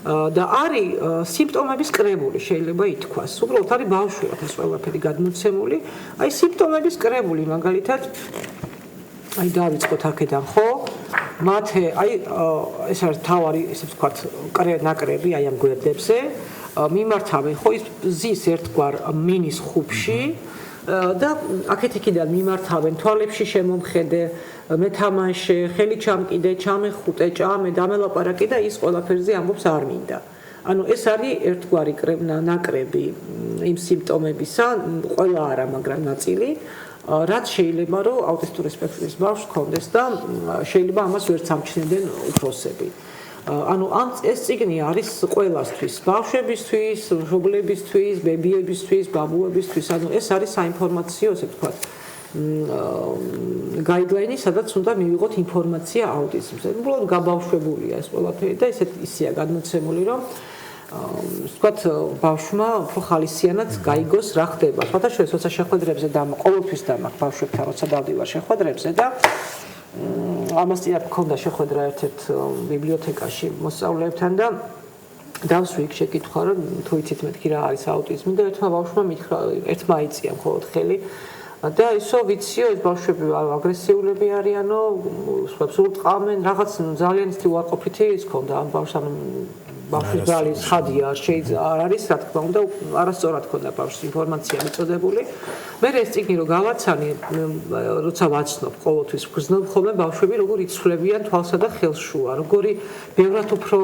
და არის სიმპტომების კრებული შეიძლება ითქვას. უბრალოდ არის ბავშვებად ეს ყველაფერი გადმოცემული. აი სიმპტომების კრებული მაგალითად აი დავიწყოთ აქედან ხო? მათე აი ეს არის თავარი ესე ვთქვათ ნაკრები აი ამ გვერდებზე მიმართავენ ხო ის ზის ერთგვარ მინის ხუბში და აქეთ-იქიდან მიმართავენ თვალებში შემომხედე მეთამაშე, ხელი ჩამკიდე, ჩამეხუტე, ჭამე, დამელაპარაკე და ის ყველაფერზე ამბობს არ მინდა. ანუ ეს არის ერთგვარი ნაკრები იმ სიმპტომებისა, ყველა არა, მაგრამ ნაწილი, რაც შეიძლება რომ აუტისტური სპექტრის ბავშვს ჰქონდეს და შეიძლება ამას ვერც ამჩნევდნენ უფროსები. ანუ ეს წიგნი არის ყველასთვის, ბავშვებისთვის, მშობლებისთვის, ბებიებისთვის, ბაბუებისთვის, ანუ ეს არის საინფორმაციო, ესე ვთქვათ, გაიდლაინი, სადაც უნდა მივიღოთ ინფორმაცია აუტიზმზე. უბრალოდ გაბავშვებულია ეს ყველაფერი და ისეა გადმოცემული, რომ ვთქვათ, ბავშვმა უფრო ხალისიანად გაიგოს რა ხდება. სხვათა შორის, როცა შეხვედრებზე ყოველთვის დამაქვს ბავშვებთან, როცა დავდივარ შეხვედრებზე და ამასთან მქონდა შეხვედრა ერთ-ერთ ბიბლიოთეკაში მოსწავლეებთან და დავსვი იქ შეკითხვა, რომ თუ იცით მეთქი რა არის აუტიზმი და ერთმა ბავშვმა მითხრა, ერთმა იწია მხოლოდ ხელი და ისო ვიციო, ეს ბავშვები აგრესიულები არიანო, სხვებს ურტყამენ, რაღაც ძალიან ისეთი უარყოფითი ის ქონდა ამ ბავშვს, ბავშვის ბრალის ხადია არ არის, რა თქმა უნდა, არასწორად ქონდა ბავშვის ინფორმაცია მიწოდებული. მე ეს წიგნი რო გავაცანი, როცა ვაცნობ ყოველთვის ვგრძნობ ხოლმე ბავშვები როგორ იცვლებიან თვალსა და ხელშუა, როგორი ბევრად უფრო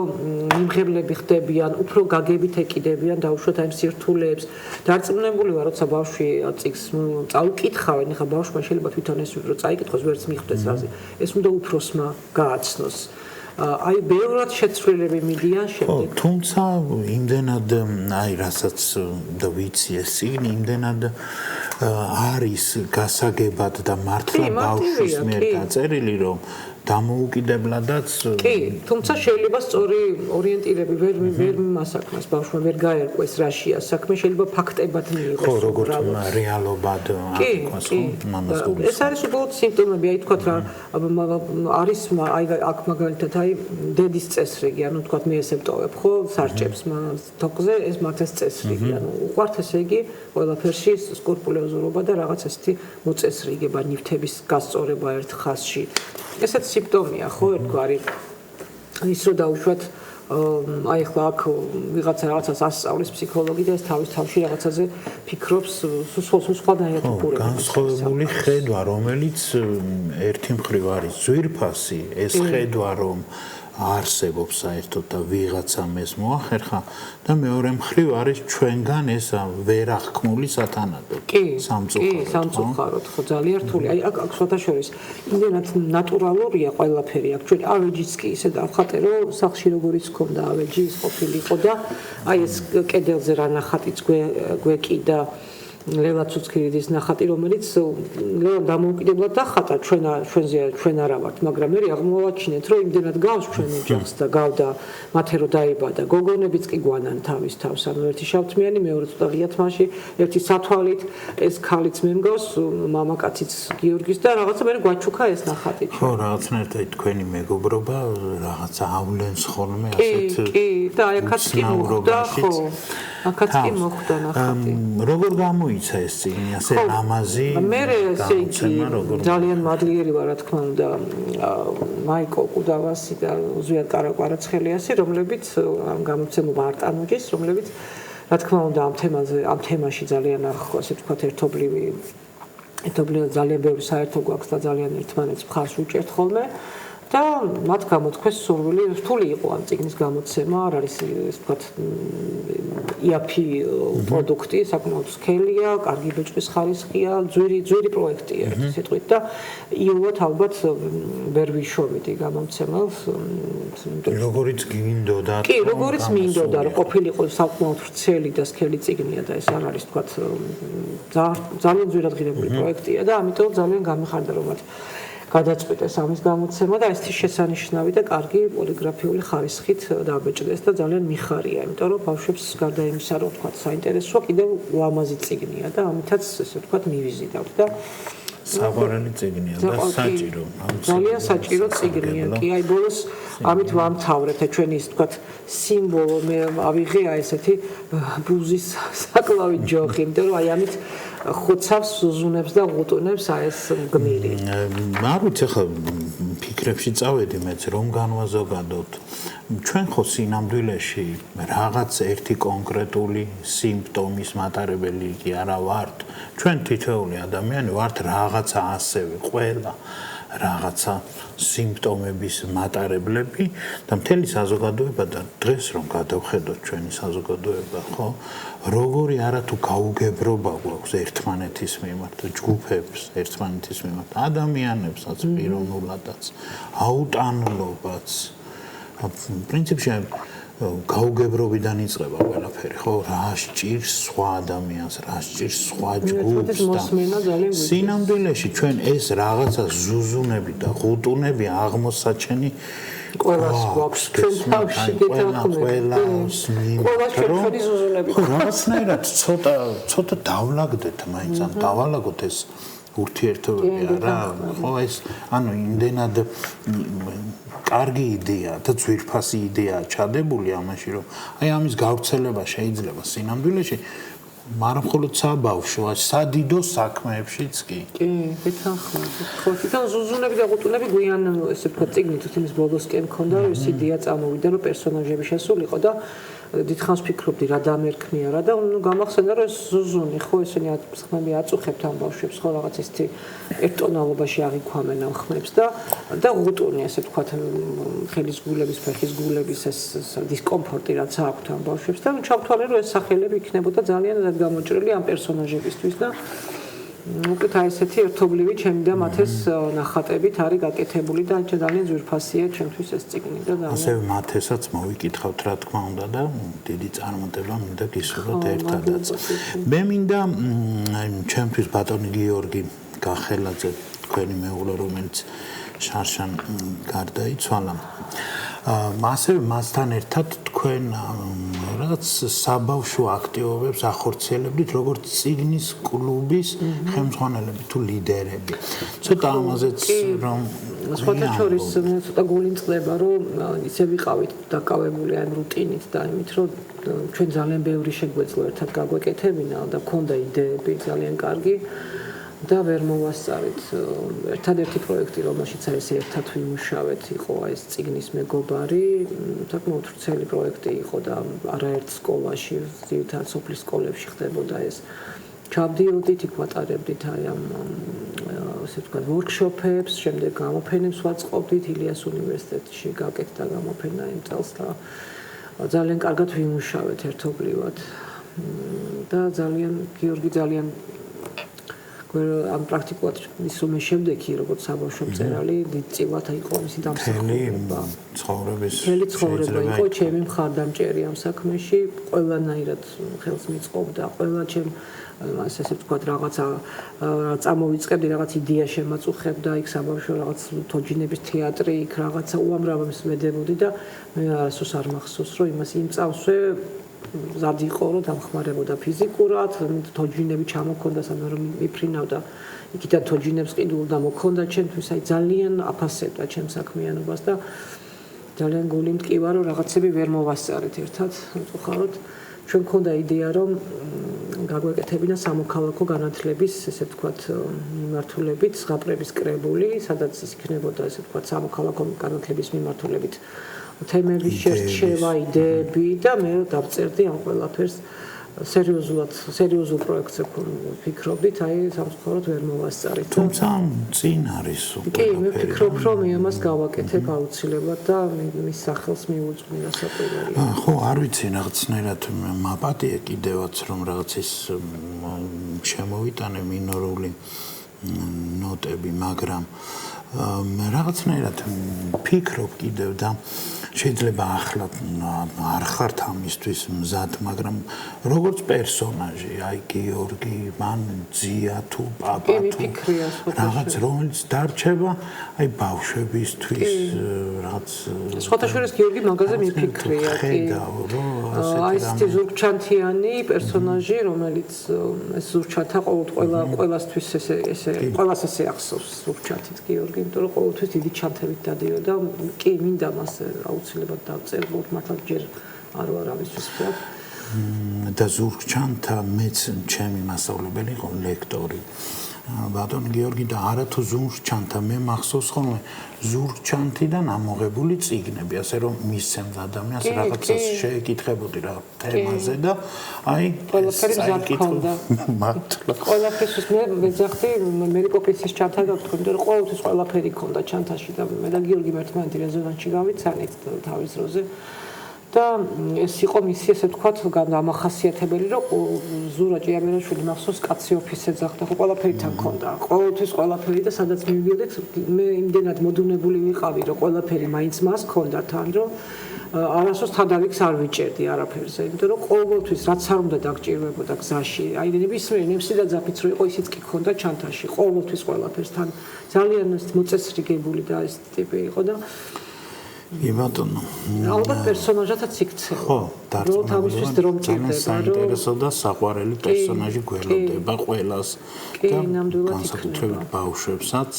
მიმღებლები ხდებიან, უფრო გაგებით ეკიდებიან დაუშვათ ამ სირთულეებს. დარწმუნებული ვარ, როცა ბავშვი წიგნს წაუკითხავენ, ეხლა ბავშვმა შეიძლება თვითონ ეს რო წაიკითხოს, ვერც მიხვდეს რაზე. ეს უნდა უფროსმა გააცნოს. აი ბევრად შეცვლილები მიდიან შემდეგ. თუმცა იმდენად აი რასაც და ვიცი ეს წიგნი იმდენად არის გასაგებად და მართლა ბავშვის მიერ დაწერილი, რომ დამოუკიდებლადაც კი, თუმცა შეიძლება სწორი ორიენტირები ვერ მასაკმას ბავშვმა ვერ გაერკვეს რაშია საქმე, შეიძლება ფაქტებად მიიღოს. ხო, როგორც რეალობად აკეთოს, მამას გულს. ეს არის უბრალოდ სიმპტომები, აი თქვათ რა არის აი აქ მაგალითად აი დედის წესრიგი, ანუ თქვათ მე ესე ვტოვებ, ხო, სარჭებს თოკზე, ეს მაგას წესრიგი, ანუ უყვართ ესე იგი ყველაფერში სკრუპულოზურობა და რაღაც ესეთი მოწესრიგება, ნივთების გასწორება ერთ ხაზში. ესეც სიმპტომია, ხო, ერთგვარი. ის რო დაუშვათ აი ხლა აქ ვიღაცა რაღაცას ასწავლის ფსიქოლოგი და ეს თავის თავში რაღაცაზე ფიქრობს, სხვადასხვანაირად უყურებს. განსხვავებული ხედვა, რომელიც ერთი მხრივ არის ძვირფასი, ეს ხედვა, რომ არსებობს საერთოდ და ვიღაცამ ეს მოახერხა და მეორე მხრივ არის ჩვენგან ეს ვერახქმული სათანადო. სამწუხაროდ, ხო, ძალიან რთული. აი აქ სხვათა შორის იმდენად ნატურალურია ყველაფერი აქ. ჩვენ ავეჯიც კი ისე დავხატე, რომ სახში როგორიც ქონდა ავეჯი ის ყოფილიყო და აი ეს კედელზე რა ნახატიც გვეკიდა ლელა ცუცქირიძის ნახატი, რომელიც დამოუკიდებლად დახატა ჩვენ არა ვართ, მაგრამ მე აღმოვაჩინეთ, რომ იმდენად გავს ჩვენ ოჯახს და გავდა მათე რო დაიბადა. გოგონებიც კი გვანან თავის თავს, ანუ ერთი შავთმიანი, მეორე ცოტა ღიათ მასში, ერთი სათვალით, ეს ქალიც მე მგავს, მამაკაციც გიორგის და რაღაცა მე გვაჩუქა ეს ნახატი. ხო, რაღაცნაირად თქვენი მეგობრობა რაღაცა ავლენს ხოლმე ასეთ კი, და აი აქაც კი მოხდა, ხო. აქაც კი მოხდა ნახატი. როგორ გამოიცა ეს წიგნი, ასე ლამაზი? მე ესე იგი ძალიან მადლიერი ვარ, რა თქმა უნდა, მაიკო კუდავასი და ზვიად კარაკვარაცხელიასი, რომლებიც გამოცემობა არტანუჯის, რომლებიც რა თქმა უნდა ამ თემაში ძალიან ასე ვთქვათ ერთობლივი ძალიან ბევრი საერთო გვაქვს და ძალიან ერთმანეთს მხარს უჭერთ ხოლმე. და მათ გამოთქვეს სურვილი, რთული იყო ამ წიგნის გამოცემა, არ არის ეს ვთქვათ იაფი პროდუქტი, საკმაოდ სქელია, კარგი ბეჭდის ხარისხია, ძვირი პროექტია ერთი სიტყვით და იუვათ ალბათ ვერ ვიშოვიდი გამოცემას. როგორიც გინდოდა. კი, როგორიც მინდოდა, რომ ყოფილიყო საკმაოდ ვრცელი და სქელი წიგნია და ეს არ არის ვთქვათ ძალიან ძვირად ღირებული პროექტია და ამიტომ ძალიან გამიხარდა რომ მათ გადაწყვიტეს ამის გამოცემა და ესეთი შესანიშნავი და კარგი პოლიგრაფიული ხარისხით დაბეჭდეს და ძალიან მიხარია, იმიტომ რომ ბავშვებს გარდა იმისა, რომ თქვა საინტერესოა, კიდევ ლამაზი წიგნია და ამითაც ესე ვთქვათ მივიზიდავთ და საყვარელი წიგნია და საჭირო. ძალიან საჭირო წიგნია. კი, აი ბოლოს ამით ვამთავრეთ ჩვენი ის ვთქვათ სიმბოლო მე ავიღეა ესეთი ბუზის საკლავი ჯოხი, იმიტომ რომ აი ამით ხოცავს, ზუზუნებს და ღუტუნებს აი ეს გმირი. არ ვიცი ხა ფიქრებში წავედი მეც რომ განვაზოგადოთ. ჩვენ ხო სინამდვილეში რაღაც ერთი კონკრეტული სიმპტომის მატარებელი კი არა ვართ. ჩვენ თითოეული ადამიანი ვართ რაღაცა ასევე ყველა რაღაცა სიმპტომების მატარებლები და მთელი საზოგადოება და დღეს რომ გადავხედოთ ჩვენი საზოგადოება, ხო, როგორი არათუ გაუგებრობა გვაქვს ერთმანეთის მიმართ, ჯგუფებს ერთმანეთის მიმართ, ადამიანებსაც პიროვნულადაც, აუტანლობაც. პრინციპში გაუგებრობიდან იწყება ყველაფერი, ხო, რა სჭირს სხვა ადამიანს, რა სჭირს სხვა ჯგუფს და სინამდვილეში ჩვენ ეს რაღაცა ზუზუნები და ღუტუნები აღმოსაჩენი ყველას გვაქვს ჩვენ თავში ყველას ჩვენი ზუზუნები რაღაცნაირად ცოტა დავლაგდეთ მაინც ან დავალაგოთ ეს ურთიერთობები არა ხო ეს ანუ იმდენად კარგი იდეა და ძვირფასი იდეაა ჩადებული ამაში რომ აი ამის გავრცელება შეიძლება სინამდვილეში მაგრამ მხოლოდ საბავშვო სადიდო საქმეებშიც კი გეთანხმებით ხო თვითონ ზუზუნები და ღუტუნები გვიან ესე ვთქვათ წიგნით თითქმის ბოლოსკენ მქონდა რომ ეს იდეა წამოვიდა რომ პერსონაჟები შესულიყო და დიდხანს ფიქრობდი რა დამერქნია რა და გამახსენდა რომ ეს ზუზუნი ხო ესენი ხმები აწუხებთ ამ ბავშვებს ხო რაღაც ისეთი ერთტონალობაში აღიქვამენ ამ ხმებს და ღუტუნი ესე ვთქვათ ხელის გულების ფეხის გულების ეს დისკომფორტი რაც აქვთ ამ ბავშვებს და ჩავთვალე რომ ეს სახელები იქნებოდა ძალიან გამოჭრილი ამ პერსონაჟებისთვის და უკეთ აი ესეთი ერთობლივი ჩემი და მათეს ნახატებით არის გაკეთებული და ძალიან ძვირფასია ჩემთვის ეს წიგნი და ასევე მათესაც მოვიკითხავთ რა თქმა უნდა და დიდი წარმატება მინდა გისურვოთ ერთადაც მე მინდა ჩემთვის ბატონი გიორგი გახელაძე თქვენი მეუღლე რომელიც შარშან გარდაიცვალა მასე მასთან ერთად თქვენ რაღაც საბავშვო აქტივობებს ახორციელებდით როგორც წიგნის კლუბის ხელმძღვანელები თუ ლიდერები. ცოტა ამაზეც რომ სხვათა შორის ცოტა გული წყდება რომ ისე ვიყავით დაკავებული ამ რუტინით და იმით რომ ჩვენ ძალიან ბევრი შეგვეძლო ერთად გაგვეკეთებინა და გქონდა იდეები ძალიან კარგი და ვერ მოვასწარით ერთადერთი პროექტი რომელშიც ეს ერთად ვიმუშავეთ იყო ეს წიგნის მეგობარი საკმაოდ ვრცელი პროექტი იყო და არაერთ სკოლაში ძირითადად სოფლის სკოლებში ხდებოდა ეს ჩავდიოდით იქ ვატარებდით აი ამ ასე ვთქვათ ვორქშოპებს შემდეგ გამოფენებს ვაწყობდით ილიას უნივერსიტეტში გაკეთდა გამოფენა იმ წელს და ძალიან კარგად ვიმუშავეთ ერთობლივად და ძალიან გიორგი ძალიან ამ პრაქტიკულად ისომე შემდეგი როგორც საბავშვო მწერალი დიდწილად იყო მისი დამსახურება ცხოვრების ცხოვრება იყო ჩემი მხარდამჭერი ამ საქმეში ყველანაირად ხელს მიწყობდა ყველა ჩემ ასე ვთქვათ რაღაცა წამოვიწყებდი რაღაც იდეა შემაწუხებდა იქ საბავშვო რაღაც თოჯინების თეატრი იქ რაღაცა უამრავებს მედებოდი და მე არასდროს არ მახსოვს რომ იმას იმ წავსვე ზადი იყო რომ დამხმარებოდა ფიზიკურად თოჯინები ჩამოქონდა სანამ რომ მიფრინავდა იქიდან თოჯინებს ყიდულ და მოქონდა ჩემთვის აი ძალიან აფასებდა ჩემ საქმიანობას და ძალიან გული მტკივა რომ რაღაცები ვერ მოვასწარეთ ერთად უხაროდ ჩვენ მქონდა იდეა რომ გაგვეკეთებინა სამოქალაქო განათლების ესე ვთქვათ მიმართულებით ზღაპრების კრებული სადაც ის იქნებოდა ესე ვთქვათ სამოქალაქო განათლების მიმართულებით თემების შერჩევა იდეები და მე დავწერდი ამ ყველაფერს სერიოზულ პროექტზე ვფიქრობდით აი სამწუხაროდ ვერ მოვასწარით თუმცა წინ არის კი მე ვფიქრობ რომ იმას გავაკეთებ აუცილებლად და მის სახელს მიუძღვნა საყურებელი ხო არ ვიცი რაღაცნაირად მაპატია კიდევაც რომ რაღაც ის შემოვიტანე მინორული ნოტები მაგრამ რაღაცნაირად ფიქრობ კიდევ და შეიძლება ახლა არ ხართ ამისთვის მზად, მაგრამ როგორც პერსონაჟი, აი გიორგი, მან ძია თუ პაპა თუ რაღაც რომელიც დარჩება, აი ბავშვებისთვის რაღაც სხვათაშორის გიორგი მაგაზე მიფიქრია, კი. აი ეს ზურგჩანთიანი პერსონაჟი, რომელიც ეს ზურგჩანთა ყოველასთვის ესე ყველას ესე ახსოვს ზურგჩანთით გიორგი, იმიტომ რომ ყოველთვის დიდი ჩანთებით დადიოდა, კი მინდა მას აუცილებლად დავწეროთ მართლა ჯერ არ ვარ ამისთვის ვთქვათ და ზურგჩანთა მეც ჩემი მასწავლებელი იყო ლექტორი ბატონი გიორგი და არათუ ზურგჩანთა მე მახსოვს ხოლმე ზურგჩანთიდან ამოღებული წიგნები ასე რომ მისცემთ ადამიანს რაღაცას შეეკითხებოდი რა თემაზე და აი ყველაფერი მზად ქონდა მართლა ყველაფერს მე ვეძახდი მერიკოპისის ჩანთა გავთქვი იმიტომ რომ ყოველთვის ყველაფერი ქონდა ჩანთაში და მე და გიორგი ერთმანეთი რეზონანსში გავიცანით თავის დროზე და ეს იყო მისი ესე ვთქვათ გამახასიათებელი რომ ზურა ჭიამერაშვილი მახსოვს კაცი ოფისს ეძახდა ხო ყველაფერი თან ქონდა ყოველთვის ყველაფერი და სადაც მივიდოდით მე იმდენად მოდუნებული ვიყავი რომ ყველაფერი მაინც მას ქონდა თან რომ არასდროს თადავიქს არ ვიჭერდი არაფერზე, იმიტომ რომ ყოველთვის რაც არ უნდა დაგჭირვებოდა გზაში, აი ნებისმიერ ნემსი და ძაფიც რო იყო ისიც კი ქონდა ჩანთაში, ყოველთვის ყველაფერსთან ძალიან მოწესრიგებული და ეს ტიპი იყო და კი ბატონო. ალბათ პერსონაჟათაც იქცევა. ხო, რომ თავისთვის დრო მჭირდება, რომ საინტერესო და საყვარელი პერსონაჟი გველოდება ყველას კი, ნამდვილად განსაკუთრებით ბავშვებსაც.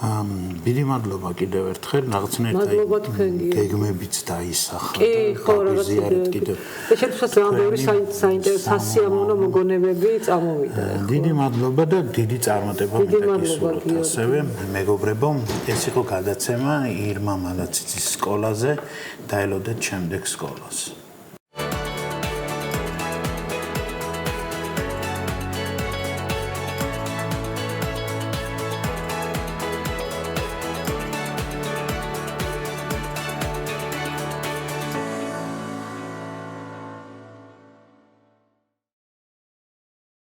დიდი მადლობა კიდევ ერთხელ, მადლობა თქვენგიო. გეგმებიც დაისახა კი, ხო, გაგიზიარეთ კიდევ. და შეფასად ძალიან ბევრი საინტერესო სასიამოვნო მოგონებები წამოვიდა. დიდი მადლობა და დიდი წარმატება დიდი მე მადლობა, გისურვებთ გიორგი. ასევე მეგობრებო, ეს იყო გადაცემა ირმა მალაციცის სკოლაზე, დაელოდეთ შემდეგ სკოლას.